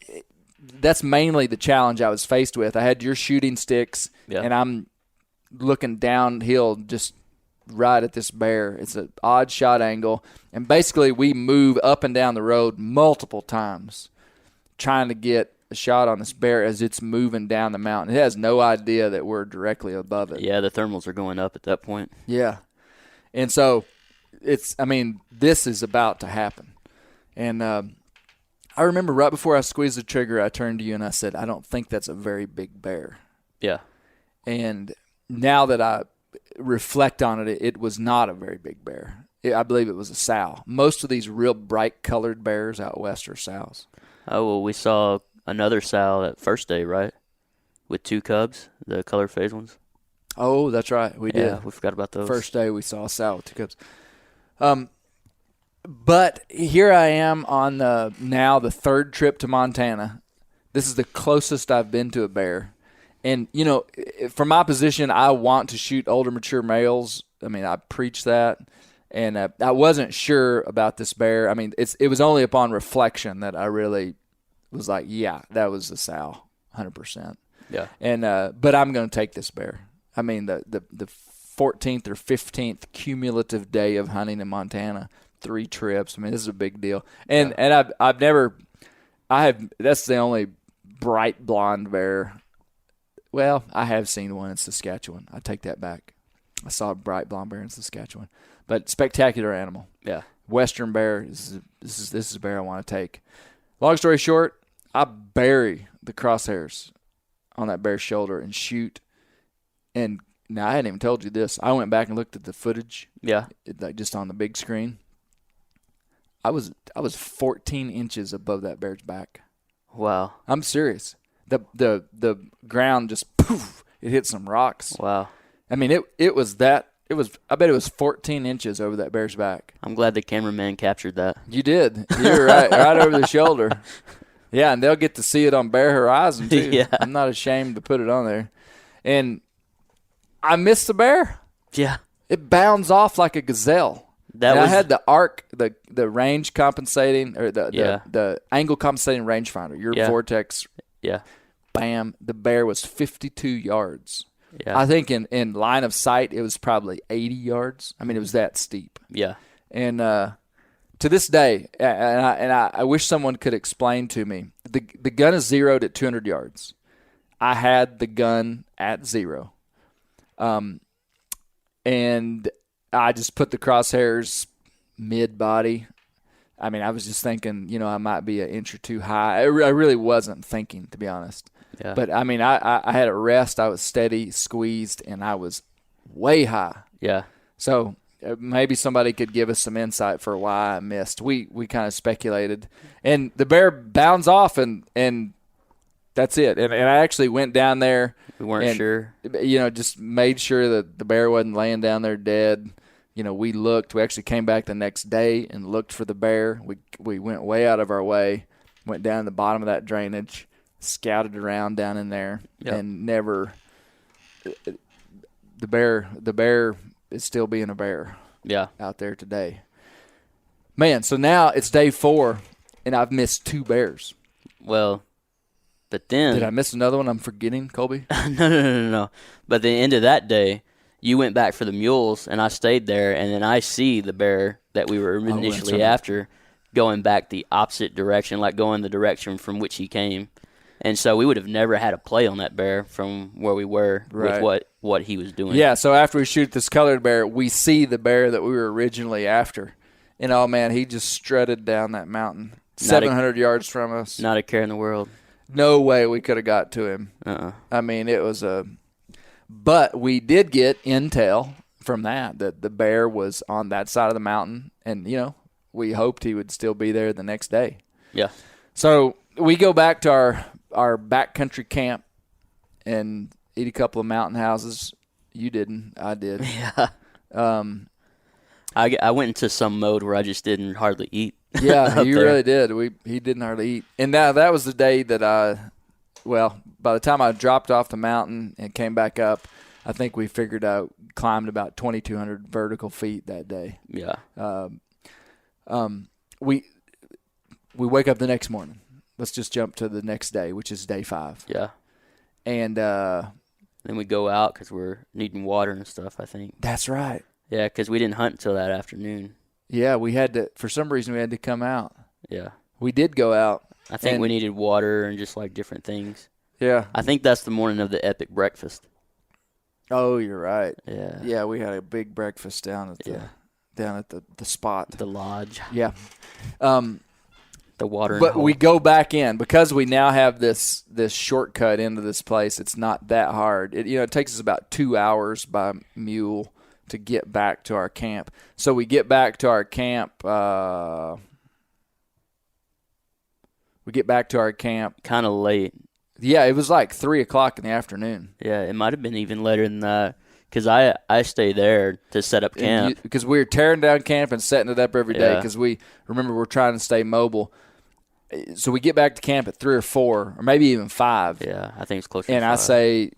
– that's mainly the challenge I was faced with. I had your shooting sticks, and I'm looking downhill just right at this bear. It's an odd shot angle. And basically we move up and down the road multiple times trying to get a shot on this bear as it's moving down the mountain. It has no idea that we're directly above it. Yeah, the thermals are going up at that point. Yeah. And so this is about to happen. And I remember right before I squeezed the trigger, I turned to you and I said, I don't think that's a very big bear. Yeah. And now that I reflect on it, it was not a very big bear. I believe it was a sow. Most of these real bright colored bears out west are sows. Oh, well, we saw another sow that first day, right? With 2 cubs, the color phase ones. Oh, that's right. We did. Yeah, we forgot about those. First day we saw a sow with 2 cubs. But here I am on the 3rd trip to Montana. This is the closest I've been to a bear. And, from my position, I want to shoot older, mature males. I mean, I preach that. And I wasn't sure about this bear. I mean, it was only upon reflection that I really was like, yeah, that was a sow, 100%. Yeah. And but I'm going to take this bear. I mean, the 14th or 15th cumulative day of hunting in Montana, 3 trips. I mean, this is a big deal. And I've never that's the only bright blonde bear. Well, I have seen one in Saskatchewan. I take that back. I saw a bright blonde bear in Saskatchewan. But spectacular animal. Yeah. Western bear. This is a bear I want to take. Long story short, I bury the crosshairs on that bear's shoulder and shoot. And now I hadn't even told you this. I went back and looked at the footage. Yeah. Like just on the big screen. I was 14 inches above that bear's back. Wow. I'm serious. The ground just poof. It hit some rocks. Wow. I mean, it was that. It was. I bet it was 14 inches over that bear's back. I'm glad the cameraman captured that. You did. You were right over the shoulder. Yeah, and they'll get to see it on Bear Horizon too. Yeah. I'm not ashamed to put it on there. And I missed the bear. Yeah. It bounds off like a gazelle. I had the arc, the range compensating, or the angle compensating rangefinder. Your Vortex. Yeah. Bam. The bear was 52 yards. Yeah. I think in line of sight it was probably 80 yards. I mean, it was that steep. Yeah. And to this day, and I wish someone could explain to me, the gun is zeroed at 200 yards. I had the gun at 0. And I just put the crosshairs mid-body. I mean, I was just thinking, I might be an inch or two high. I really wasn't thinking, to be honest. Yeah. But, I mean, I had a rest. I was steady, squeezed, and I was way high. Yeah. So maybe somebody could give us some insight for why I missed. We kind of speculated. And the bear bounds off, and that's it. And I actually went down there. We weren't sure. Just made sure that the bear wasn't laying down there dead. We looked. We actually came back the next day and looked for the bear. We went way out of our way, went down the bottom of that drainage, scouted around down in there, and never. The bear is still being a bear. Yeah. Out there today. Man, so now it's day 4, and I've missed 2 bears. Well, but then did I miss another one? I'm forgetting, Kolby. No. But the end of that day, you went back for the mules, and I stayed there, and then I see the bear that we were initially after going back the opposite direction, like going the direction from which he came. And so we would have never had a play on that bear from where we were with what he was doing. Yeah, so after we shoot this colored bear, we see the bear that we were originally after. And, oh, man, he just strutted down that mountain, 700 yards from us. Not a care in the world. No way we could have got to him. I mean, it was a – but we did get intel from that the bear was on that side of the mountain. And, we hoped he would still be there the next day. Yeah. So we go back to our backcountry camp and eat a couple of mountain houses. You didn't. I did. Yeah. I went into some mode where I just didn't hardly eat. Yeah, you really did. He didn't hardly eat. And now that was the day that by the time I dropped off the mountain and came back up, I think we figured out climbed about 2,200 vertical feet that day. Yeah. We wake up the next morning. Let's just jump to the next day, which is day 5. Yeah. And then we go out because we're needing water and stuff, I think. That's right. Yeah, because we didn't hunt until that afternoon. Yeah, we had to, for some reason, we had to come out. Yeah. We did go out. I think we needed water and just like different things. Yeah. I think that's the morning of the epic breakfast. Oh, you're right. Yeah. Yeah, we had a big breakfast down at the spot. The lodge. Yeah. The water. But we go back in because we now have this shortcut into this place. It's not that hard. It takes us about 2 hours by mule to get back to our camp. So we get back to our camp. Kind of late. Yeah, it was like 3:00 in the afternoon. Yeah, it might have been even later than that because I stay there to set up camp. Because we were tearing down camp and setting it up every day because we're trying to stay mobile. So we get back to camp at 3 or 4 or maybe even 5. Yeah, I think it's closer and to 5. I say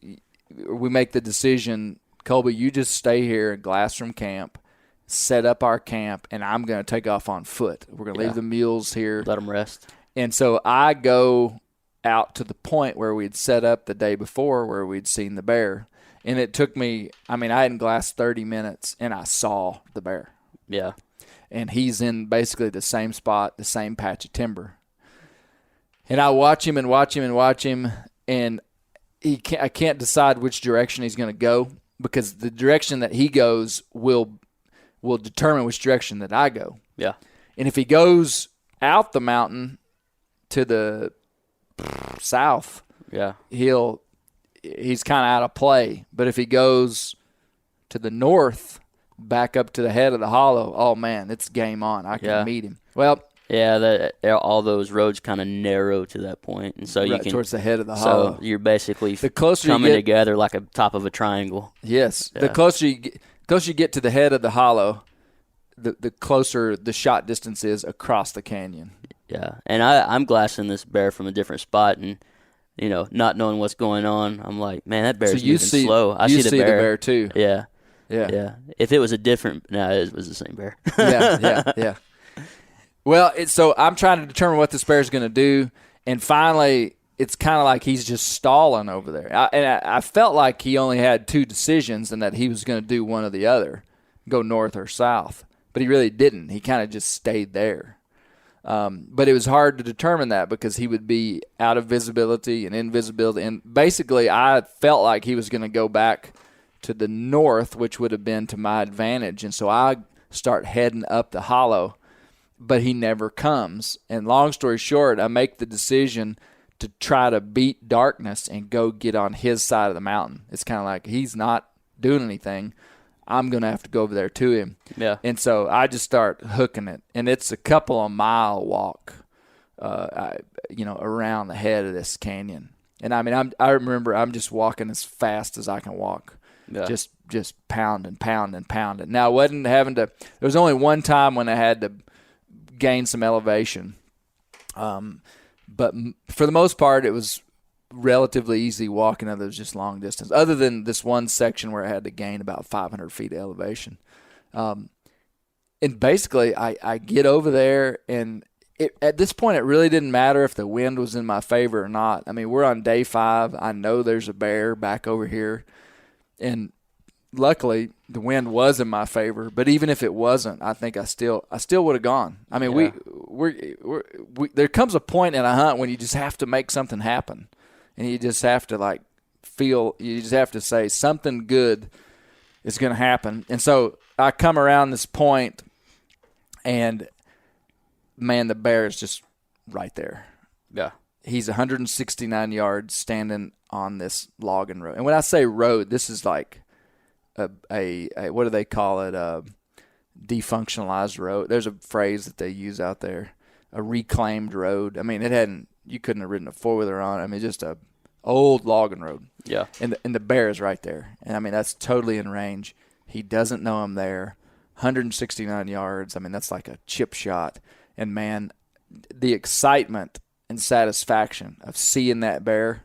we make the decision, Kolby, you just stay here at Glassroom Camp, set up our camp, and I'm going to take off on foot. We're going to leave the mules here. Let them rest. And so I go out to the point where we'd set up the day before where we'd seen the bear. And it took me, I hadn't glassed 30 minutes, and I saw the bear. Yeah. And he's in basically the same spot, the same patch of timber. And I watch him, and I can't decide which direction he's going to go because the direction that he goes will determine which direction that I go. Yeah. And if he goes out the mountain to the south, yeah, he'll he's kind of out of play. But if he goes to the north, back up to the head of the hollow, oh, man, it's game on. I can meet him. Well, yeah, all those roads kind of narrow to that point, and so you can towards the head of the hollow. So you're basically coming together like a top of a triangle. Yes, the closer you get to the head of the hollow, the closer the shot distance is across the canyon. Yeah, and I'm glassing this bear from a different spot, and not knowing what's going on, I'm like, man, that bear's moving slow. I see the bear too. Yeah. If it was it was the same bear. Yeah. Well, so I'm trying to determine what this bear's going to do, and finally, it's kind of like he's just stalling over there. I felt like he only had two decisions, and that he was going to do one or the other, go north or south. But he really didn't. He kind of just stayed there. But it was hard to determine that because he would be out of visibility and invisibility. And basically, I felt like he was going to go back to the north, which would have been to my advantage. And so I start heading up the hollow, but he never comes. And long story short, I make the decision to try to beat darkness and go get on his side of the mountain. It's kind of like he's not doing anything. I'm going to have to go over there to him. Yeah. And so I just start hooking it. And it's a couple of mile walk, around the head of this canyon. And I mean, I remember I'm just walking as fast as I can walk. Yeah. Just pounding. Now, I wasn't having to – there was only one time when I had to gain some elevation. But for the most part, it was relatively easy walking. It was just long distance, other than this one section where I had to gain about 500 feet of elevation. And basically, I get over there, and at this point, it really didn't matter if the wind was in my favor or not. I mean, we're on day 5. I know there's a bear back over here, and luckily the wind was in my favor. But even if it wasn't, I think I still would have gone. I mean, we there comes a point in a hunt when you just have to make something happen. And you just have to you just have to say something good is going to happen. And so I come around this point, and man, the bear is just right there. Yeah. He's 169 yards standing on this logging road. And when I say road, this is like a what do they call it? A defunctionalized road. There's a phrase that they use out there, a reclaimed road. I mean, you couldn't have ridden a four-wheeler on it. I mean, just a old logging road. Yeah. And the bear is right there. And, I mean, that's totally in range. He doesn't know I'm there. 169 yards. I mean, that's like a chip shot. And, man, the excitement and satisfaction of seeing that bear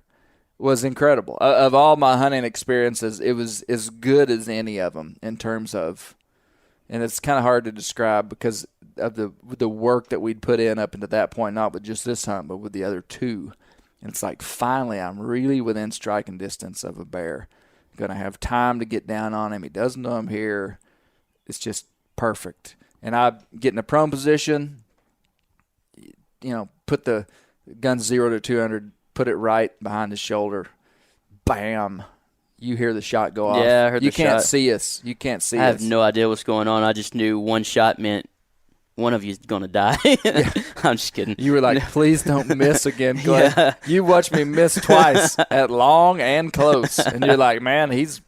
was incredible. Of all my hunting experiences, it was as good as any of them in terms of – and it's kind of hard to describe because of the work that we'd put in up until that point, not with just this hunt, but with the other two. And it's like, finally, I'm really within striking distance of a bear. Going to have time to get down on him. He doesn't know I'm here. It's just perfect. And I get in a prone position, put the gun 0 to 200, put it right behind his shoulder. Bam. You hear the shot go off. Yeah, I heard the shot. You can't see us. You can't see us. I have no idea what's going on. I just knew one shot meant one of you's going to die. I'm just kidding. You were like, please don't miss again. Yeah. You watched me miss twice at long and close. And you're like, man, he's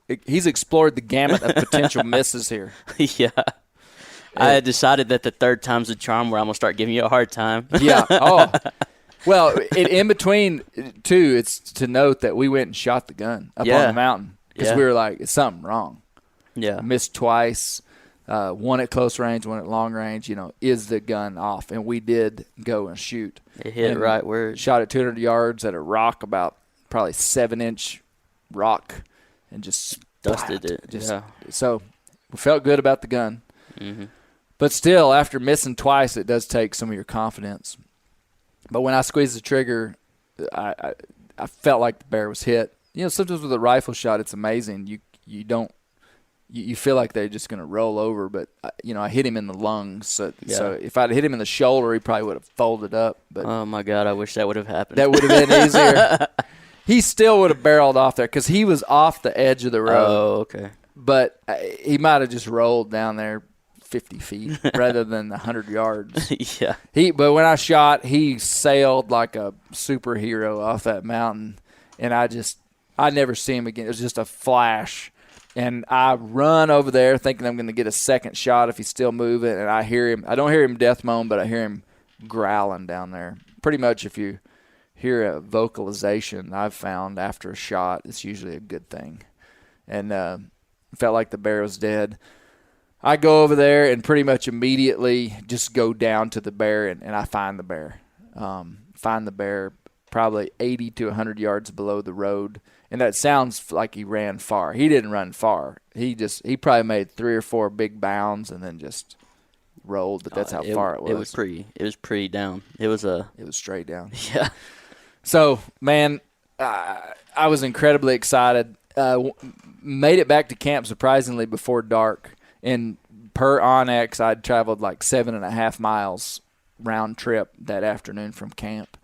explored the gamut of potential misses here. Yeah. I had decided that the third time's the charm where I'm going to start giving you a hard time. Yeah. Oh. Well, in between, too, it's to note that we went and shot the gun up on the mountain because we were like, it's something wrong. Yeah. Missed twice. One at close range, one at long range, is the gun off? And we did go and shoot. It hit right where it shot at 200 yards at a rock, about probably 7-inch rock, and just dusted it. So we felt good about the gun. Mm-hmm. But still, after missing twice, it does take some of your confidence. But when I squeezed the trigger, I felt like the bear was hit. Sometimes with a rifle shot, it's amazing. You feel like they're just going to roll over, but I hit him in the lungs. So if I'd hit him in the shoulder, he probably would have folded up. But oh my God, I wish that would have happened. That would have been easier. He still would have barreled off there because he was off the edge of the road. Oh, okay. But he might have just rolled down there 50 feet rather than 100 yards. Yeah. But when I shot, he sailed like a superhero off that mountain, and I just I never see him again. It was just a flash. And I run over there thinking I'm going to get a second shot if he's still moving, and I hear him. I don't hear him death moan, but I hear him growling down there. Pretty much if you hear a vocalization, I've found after a shot, it's usually a good thing. And felt like the bear was dead. I go over there and pretty much immediately just go down to the bear, and I find the bear. Find the bear probably 80 to 100 yards below the road. And that sounds like he ran far. He didn't run far. He probably made 3 or 4 big bounds and then just rolled. But that's how far it was. It was pretty down. It was straight down. Yeah. So man, I was incredibly excited. Made it back to camp surprisingly before dark. And per Onyx, I'd traveled like 7.5 miles round trip that afternoon from camp.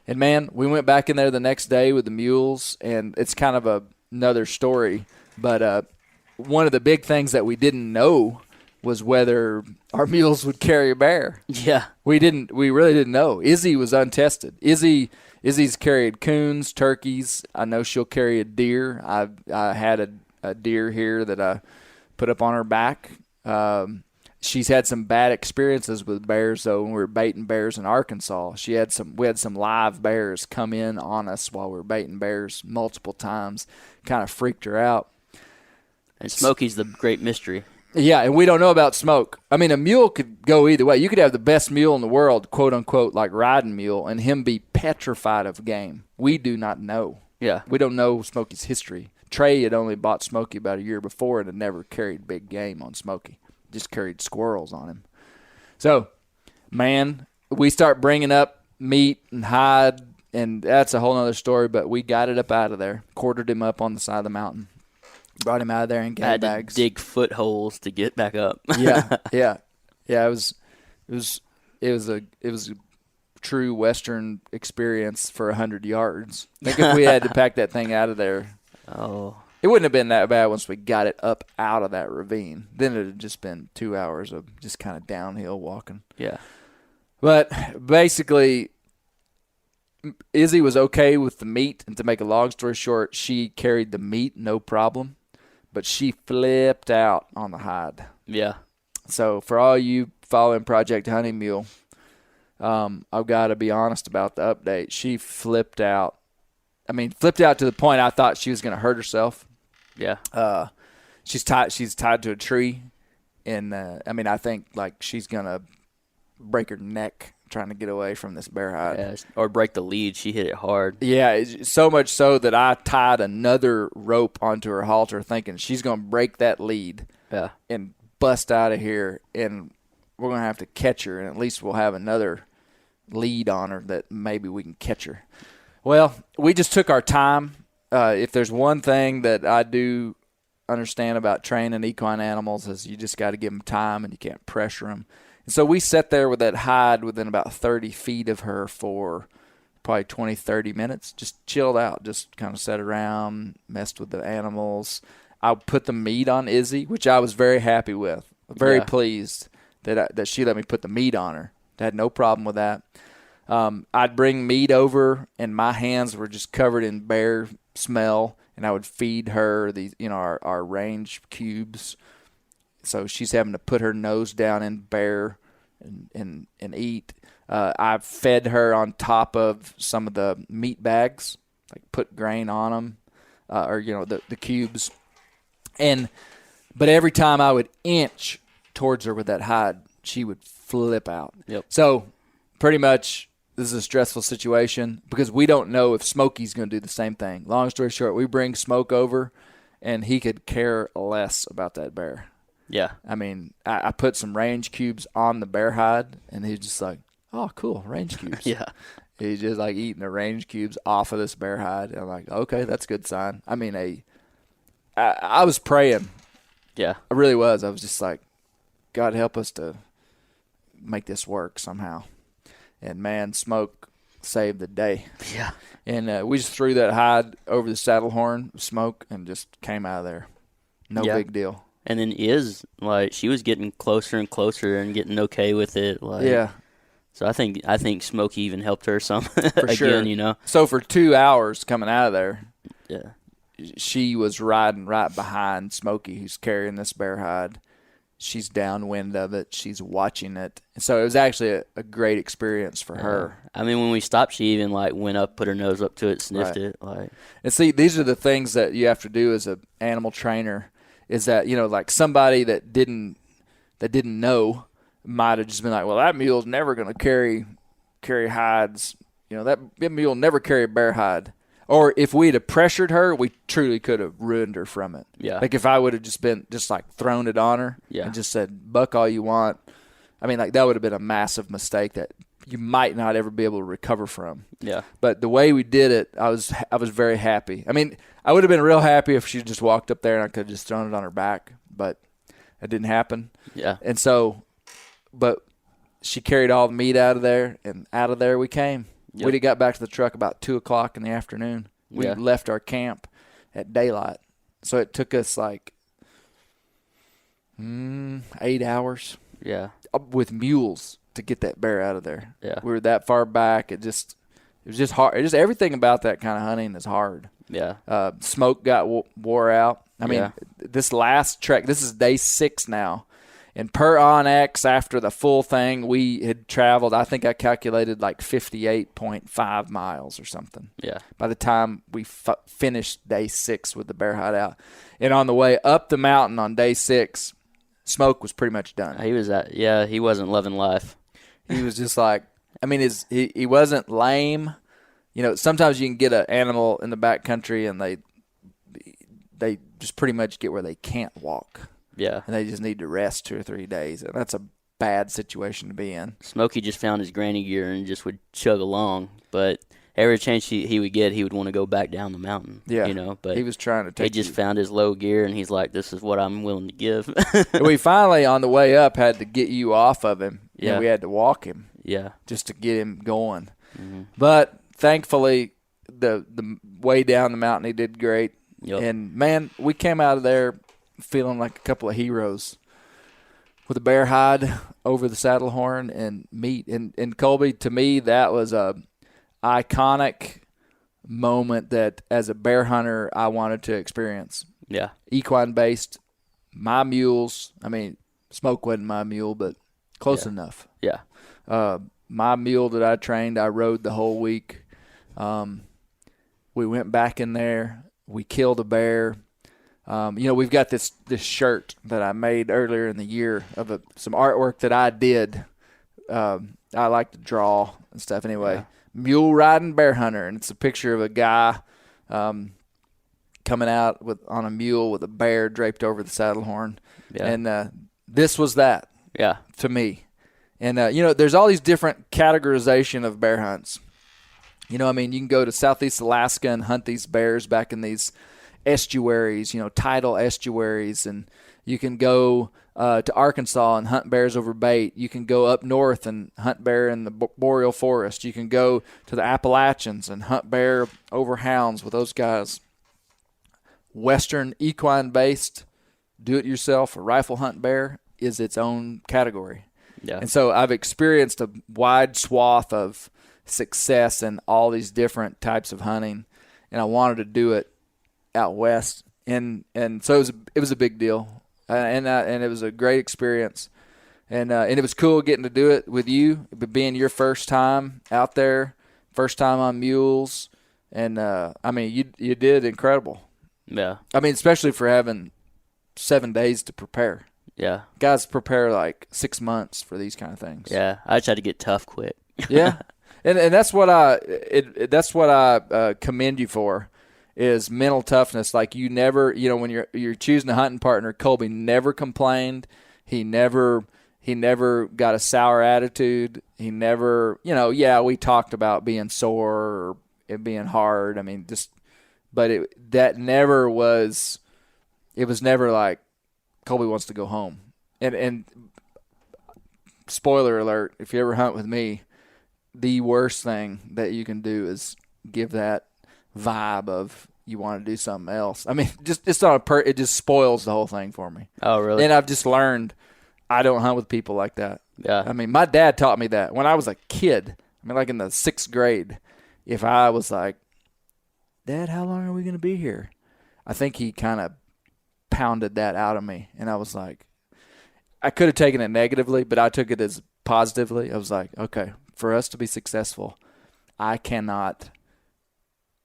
And, man, we went back in there the next day with the mules, and it's kind of another story. But one of the big things that we didn't know was whether our mules would carry a bear. Yeah. We really didn't know. Izzy was untested. Izzy's carried coons, turkeys. I know she'll carry a deer. I had a deer here that I put up on her back. She's had some bad experiences with bears, though, when we were baiting bears in Arkansas. We had some live bears come in on us while we were baiting bears multiple times. Kind of freaked her out. And Smokey's the great mystery. Yeah, and we don't know about Smoke. I mean, a mule could go either way. You could have the best mule in the world, quote-unquote, like riding mule, and him be petrified of game. We do not know. Yeah. We don't know Smokey's history. Trey had only bought Smokey about a year before and had never carried big game on Smokey. Just carried squirrels on him. So, man, we start bringing up meat and hide, and that's a whole other story, but we got it up out of there, quartered him up on the side of the mountain, brought him out of there in game bags. To dig footholes to get back up. Yeah. It was a true Western experience for 100 yards. I think if we had to pack that thing out of there, it wouldn't have been that bad once we got it up out of that ravine. Then it would have just been 2 hours of just kind of downhill walking. Yeah. But basically, Izzy was okay with the meat. And to make a long story short, she carried the meat, no problem. But she flipped out on the hide. Yeah. So for all you following Project Honey Mule, I've got to be honest about the update. She flipped out. I mean, flipped out to the point I thought she was going to hurt herself. Yeah. She's tied to a tree, and I think like she's going to break her neck trying to get away from this bear hide. Yeah, or break the lead. She hit it hard. Yeah, so much so that I tied another rope onto her halter thinking she's going to break that lead and bust out of here, and we're going to have to catch her, and at least we'll have another lead on her that maybe we can catch her. Well, we just took our time. If there's one thing that I do understand about training equine animals is you just got to give them time and you can't pressure them. And so we sat there with that hide within about 30 feet of her for probably 20, 30 minutes, just chilled out, just kind of sat around, messed with the animals. I put the meat on Izzy, which I was very happy with, very pleased that she let me put the meat on her. I had no problem with that. I'd bring meat over, and my hands were just covered in bear smell, and I would feed her these, our range cubes. So she's having to put her nose down in bear and eat. I fed her on top of some of the meat bags, like put grain on them, the cubes. But every time I would inch towards her with that hide, she would flip out. Yep. So pretty much this is a stressful situation because we don't know if Smokey's going to do the same thing. Long story short, we bring Smoke over, and he could care less about that bear. Yeah. I mean, I put some range cubes on the bear hide, and he's just like, oh, cool, range cubes. Yeah. He's just like eating the range cubes off of this bear hide. And I'm like, okay, that's a good sign. I mean, I was praying. Yeah. I really was. I was just like, God help us to make this work somehow. And, man, Smoke saved the day. Yeah. And we just threw that hide over the saddle horn, Smoke, and just came out of there. No big deal. And then she was getting closer and closer and getting okay with it. Yeah. So I think Smokey even helped her some for again, sure. So for 2 hours coming out of there, she was riding right behind Smokey, who's carrying this bear hide. She's downwind of it. She's watching it. So it was actually a great experience for her. I mean, when we stopped, she even like went up, put her nose up to it, sniffed it. Like, and see, these are the things that you have to do as an animal trainer. Is that, you know, like somebody that didn't know might have just been like, well, that mule's never going to carry hides. You know, that mule never carry a bear hide. Or if we'd have pressured her, we truly could have ruined her from it. Yeah. Like if I would have just like thrown it on her and just said, buck all you want. I mean, like that would have been a massive mistake that you might not ever be able to recover from. Yeah. But the way we did it, I was very happy. I mean, I would have been real happy if she just walked up there and I could have just thrown it on her back, but it didn't happen. Yeah. And so, but she carried all the meat out of there, and out of there we came. Yep. We got back to the truck about 2:00 in the afternoon. We left our camp at daylight. So it took us like 8 hours. Yeah. With mules to get that bear out of there. Yeah. We were that far back. It was just hard. Just everything about that kind of hunting is hard. Yeah. Smoke got wore out. I mean, this last trek, this is day 6 now. And per Onyx, after the full thing, we had traveled, I think I calculated like 58.5 miles or something. Yeah. By the time we finished day 6 with the bear hide out. And on the way up the mountain on day 6, Smoke was pretty much done. He wasn't loving life. He was just like, I mean, he wasn't lame. You know, sometimes you can get an animal in the backcountry and they just pretty much get where they can't walk. Yeah. And they just need to rest 2 or 3 days. And that's a bad situation to be in. Smokey just found his granny gear and just would chug along. But every chance he would get, he would want to go back down the mountain. Yeah. You know, but he was trying to take he just found his low gear, and he's like, this is what I'm willing to give. We finally, on the way up, had to get you off of him. Yeah. And we had to walk him. Yeah. Just to get him going. Mm-hmm. But thankfully, the way down the mountain, he did great. Yep. And, man, we came out of there feeling like a couple of heroes with a bear hide over the saddle horn and meat. And Kolby, to me, that was a iconic moment that as a bear hunter I wanted to experience. Yeah. Equine-based, my mules. I mean, Smoke wasn't my mule, but close enough. Yeah. My mule that I trained, I rode the whole week. We went back in there. We killed a bear. You know, we've got this shirt that I made earlier in the year of some artwork that I did. I like to draw and stuff. Anyway, Mule riding bear hunter, and it's a picture of a guy coming out on a mule with a bear draped over the saddle horn. Yeah. And this was that. Yeah. To me. And you know, there's all these different categorization of bear hunts. You know, I mean, you can go to Southeast Alaska and hunt these bears back in these estuaries, you know, tidal estuaries, and you can go to Arkansas and hunt bears over bait. You can go up north and hunt bear in the boreal forest. You can go to the Appalachians and hunt bear over hounds with those guys. Western equine-based, do-it-yourself, rifle hunt bear is its own category. Yeah. And so I've experienced a wide swath of success in all these different types of hunting, and I wanted to do it out west, and so it was a big deal, and it was a great experience, and it was cool getting to do it with you, being your first time out there, first time on mules, and I mean you did incredible. Yeah, I mean especially for having 7 days to prepare. Yeah, guys prepare like 6 months for these kind of things. Yeah, I just had to get tough quick. Yeah, and that's what I commend you for. Is mental toughness. Like you never, you know, when you're choosing a hunting partner, Kolby never complained. He never got a sour attitude. He never, you know, we talked about being sore or it being hard. I mean, but it was never like Kolby wants to go home. And spoiler alert, if you ever hunt with me, the worst thing that you can do is give that vibe of you want to do something else. I mean, it just spoils the whole thing for me. Oh, really? And I've just learned I don't hunt with people like that. Yeah. I mean, my dad taught me that when I was a kid. I mean, like in the 6th grade, if I was like, Dad, how long are we going to be here? I think he kind of pounded that out of me, and I was like, I could have taken it negatively, but I took it as positively. I was like, okay, for us to be successful, I cannot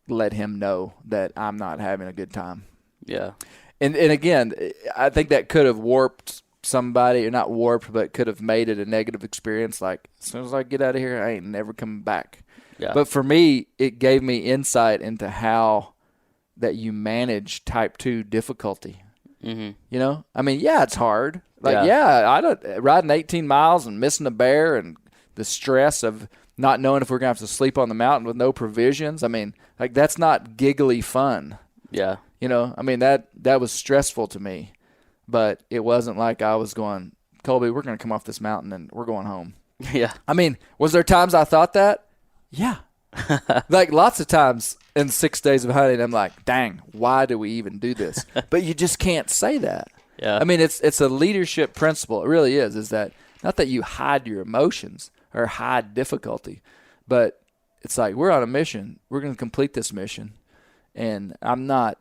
let him know that I'm not having a good time. Yeah. And again, I think that could have warped somebody, or not warped, but could have made it a negative experience. Like, as soon as I get out of here, I ain't never coming back. Yeah. But for me, it gave me insight into how that you manage type 2 difficulty. Mm-hmm. You know, I mean, yeah, it's hard. Like, riding 18 miles and missing a bear and the stress of not knowing if we're going to have to sleep on the mountain with no provisions. I mean, like, that's not giggly fun. Yeah. You know, I mean, that was stressful to me, but it wasn't like I was going, Kolby, we're going to come off this mountain and we're going home. Yeah. I mean, was there times I thought that? Yeah. Like, lots of times in 6 days of hunting, I'm like, dang, why do we even do this? But you just can't say that. Yeah. I mean, it's a leadership principle. It really is that not that you hide your emotions or hide difficulty, but it's like, we're on a mission. We're going to complete this mission. And I'm not,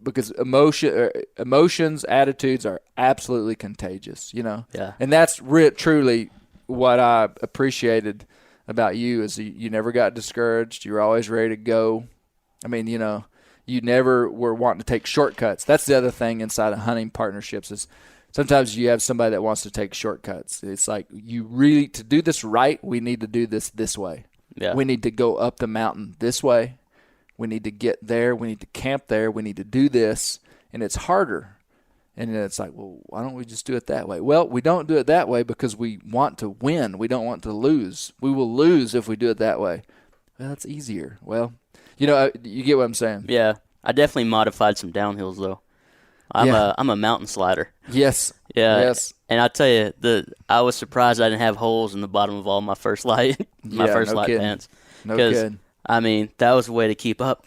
because emotions, attitudes are absolutely contagious, you know? Yeah. And that's truly what I appreciated about you, is you never got discouraged. You were always ready to go. I mean, you know, you never were wanting to take shortcuts. That's the other thing inside of hunting partnerships, is sometimes you have somebody that wants to take shortcuts. It's like, you really, to do this right, we need to do this way. Yeah. We need to go up the mountain this way. We need to get there. We need to camp there. We need to do this. And it's harder. And then it's like, well, why don't we just do it that way? Well, we don't do it that way because we want to win. We don't want to lose. We will lose if we do it that way. Well, it's easier. Well, you know, you get what I'm saying. Yeah. I definitely modified some downhills, though. I'm a mountain slider. Yes. Yeah. Yes. And I tell you, I was surprised I didn't have holes in the bottom of all my first light pants. No kidding. I mean, that was a way to keep up.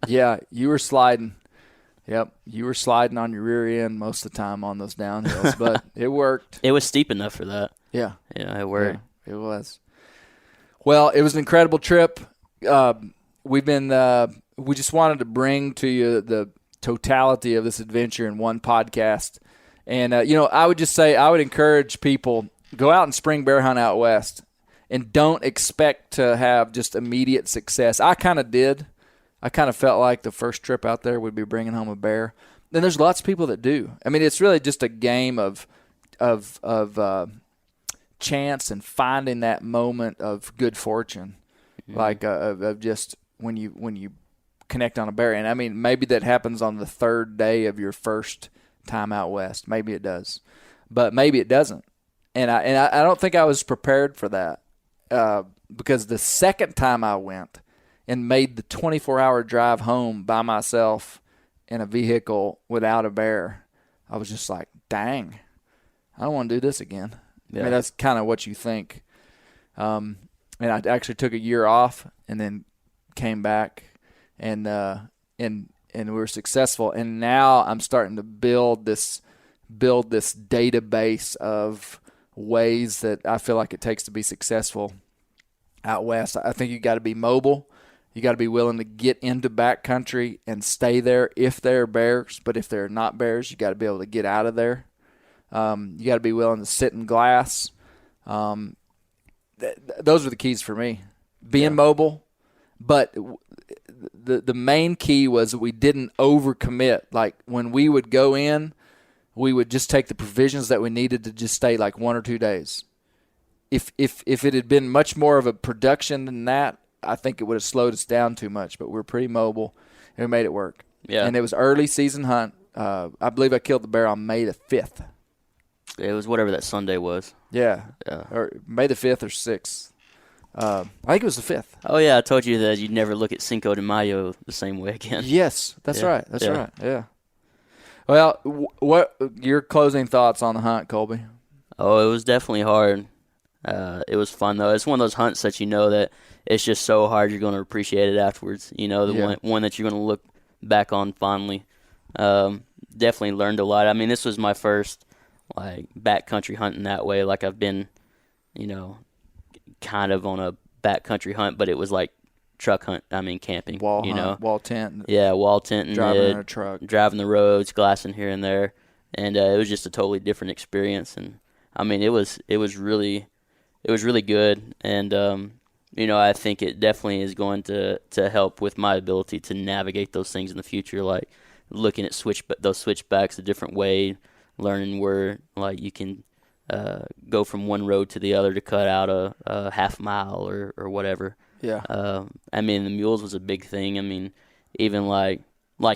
Yeah, you were sliding. Yep, you were sliding on your rear end most of the time on those downhills, but it worked. It was steep enough for that. Yeah. Yeah, it worked. Yeah, it was. Well, it was an incredible trip. We just wanted to bring to you the totality of this adventure in one podcast. And, you know, I would just say, I would encourage people, go out and spring bear hunt out west, and don't expect to have just immediate success. I kind of did. I kind of felt like the first trip out there would be bringing home a bear. And there's lots of people that do. I mean, it's really just a game of chance and finding that moment of good fortune, like of just when you connect on a bear. And I mean, maybe that happens on the third day of your first time out west. Maybe it does, but maybe it doesn't. And I don't think I was prepared for that, because the second time I went and made the 24-hour drive home by myself in a vehicle without a bear, I was just like, dang, I don't want to do this again. Yeah. I mean, that's kind of what you think. And I actually took a year off and then came back, and we were successful. And now I'm starting to build this database of ways that I feel like it takes to be successful out west. I think you got to be mobile. You got to be willing to get into backcountry and stay there if there are bears. But if there are not bears, you got to be able to get out of there. You got to be willing to sit in glass. Those are the keys for me. Being mobile, but the main key was we didn't overcommit. Like, when we would go in, we would just take the provisions that we needed to just stay like 1 or 2 days. If it had been much more of a production than that, I think it would have slowed us down too much. But we're pretty mobile, and we made it work. Yeah. And it was early season hunt. I believe I killed the bear on May the 5th. It was whatever that Sunday was. Yeah. Or May the 5th or 6th. I think it was the 5th. Oh, yeah. I told you that you'd never look at Cinco de Mayo the same way again. Yes, that's right. That's right. Yeah. Well, what your closing thoughts on the hunt, Kolby? Oh, it was definitely hard. It was fun, though. It's one of those hunts that you know that it's just so hard you're going to appreciate it afterwards. You know, the one that you're going to look back on fondly. Definitely learned a lot. I mean, this was my first like backcountry hunt in that way. Like, I've been, you know, kind of on a backcountry hunt, but it was like truck hunt. I mean, camping. Wall you know, wall tent. Yeah, wall tenting. Driving in a truck. Driving the roads, glassing here and there, and it was just a totally different experience. And I mean, it was really good. And you know, I think it definitely is going to help with my ability to navigate those things in the future, like looking at those switchbacks a different way, learning where like you can go from one road to the other to cut out a half mile or whatever. Yeah. I mean, the mules was a big thing. I mean, even like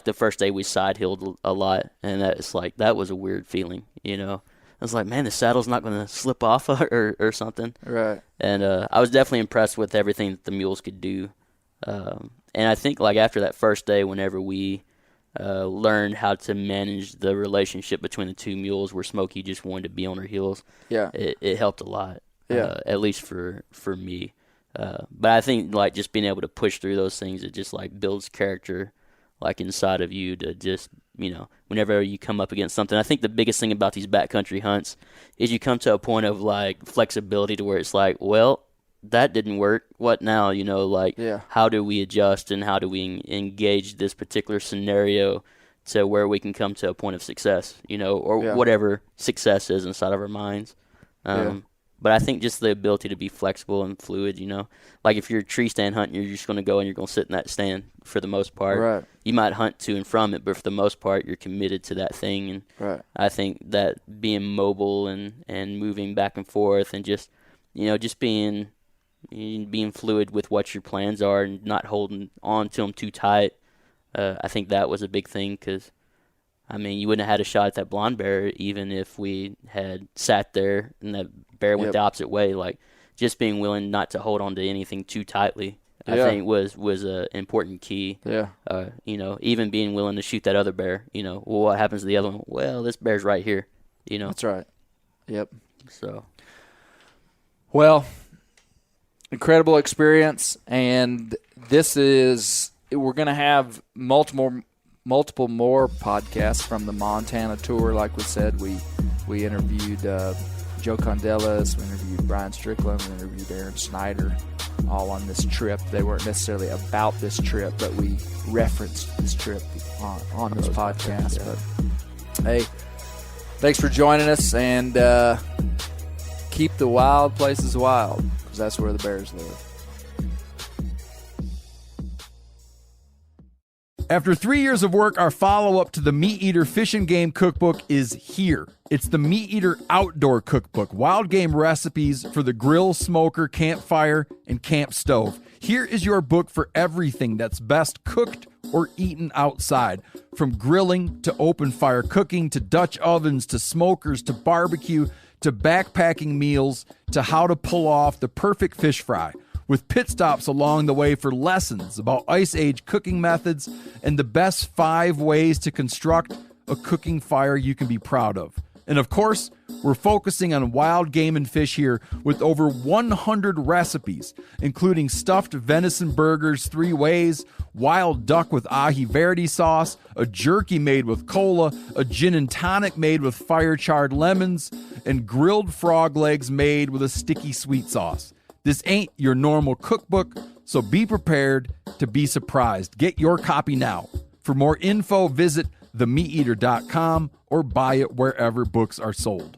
the first day we side-hilled a lot, and that was a weird feeling, you know. I was like, man, the saddle's not going to slip off or something. Right. And I was definitely impressed with everything that the mules could do. And I think like after that first day, whenever we learned how to manage the relationship between the two mules, where Smokey just wanted to be on her heels, yeah, it helped a lot. Yeah. At least for me. But I think like just being able to push through those things, it just like builds character like inside of you to just, you know, whenever you come up against something. I think the biggest thing about these backcountry hunts is you come to a point of like flexibility to where it's like, well, that didn't work. What now? You know, like how do we adjust and how do we engage this particular scenario to where we can come to a point of success, you know, or whatever success is inside of our minds. But I think just the ability to be flexible and fluid, you know, like if you're tree stand hunting, you're just going to go and you're going to sit in that stand for the most part. Right. You might hunt to and from it, but for the most part, you're committed to that thing. And I think that being mobile and moving back and forth and just, you know, just being fluid with what your plans are and not holding on to them too tight. I think that was a big thing because, I mean, you wouldn't have had a shot at that blonde bear even if we had sat there and that bear went the opposite way. Like, just being willing not to hold on to anything too tightly, I think was an important key. Yeah. You know, even being willing to shoot that other bear. You know, well, what happens to the other one? Well, this bear's right here. You know. That's right. Yep. So. Well, incredible experience, and we're going to have multiple more podcasts from the Montana tour. Like we said, we interviewed Joe Condelas, we interviewed Brian Strickland, we interviewed Aaron Snyder, all on this trip. They weren't necessarily about this trip, but we referenced this trip on this podcast. But hey, thanks for joining us, and keep the wild places wild, because that's where the bears live. After 3 years of work, our follow-up to the Meat Eater Fish and Game Cookbook is here. It's the Meat Eater Outdoor Cookbook, wild game recipes for the grill, smoker, campfire, and camp stove. Here is your book for everything that's best cooked or eaten outside. From grilling to open fire cooking to Dutch ovens to smokers to barbecue to backpacking meals to how to pull off the perfect fish fry, with pit stops along the way for lessons about Ice Age cooking methods and the best 5 ways to construct a cooking fire you can be proud of. And of course, we're focusing on wild game and fish here with over 100 recipes, including stuffed venison burgers 3 ways, wild duck with ahi verde sauce, a jerky made with cola, a gin and tonic made with fire-charred lemons, and grilled frog legs made with a sticky sweet sauce. This ain't your normal cookbook, so be prepared to be surprised. Get your copy now. For more info, visit themeateater.com or buy it wherever books are sold.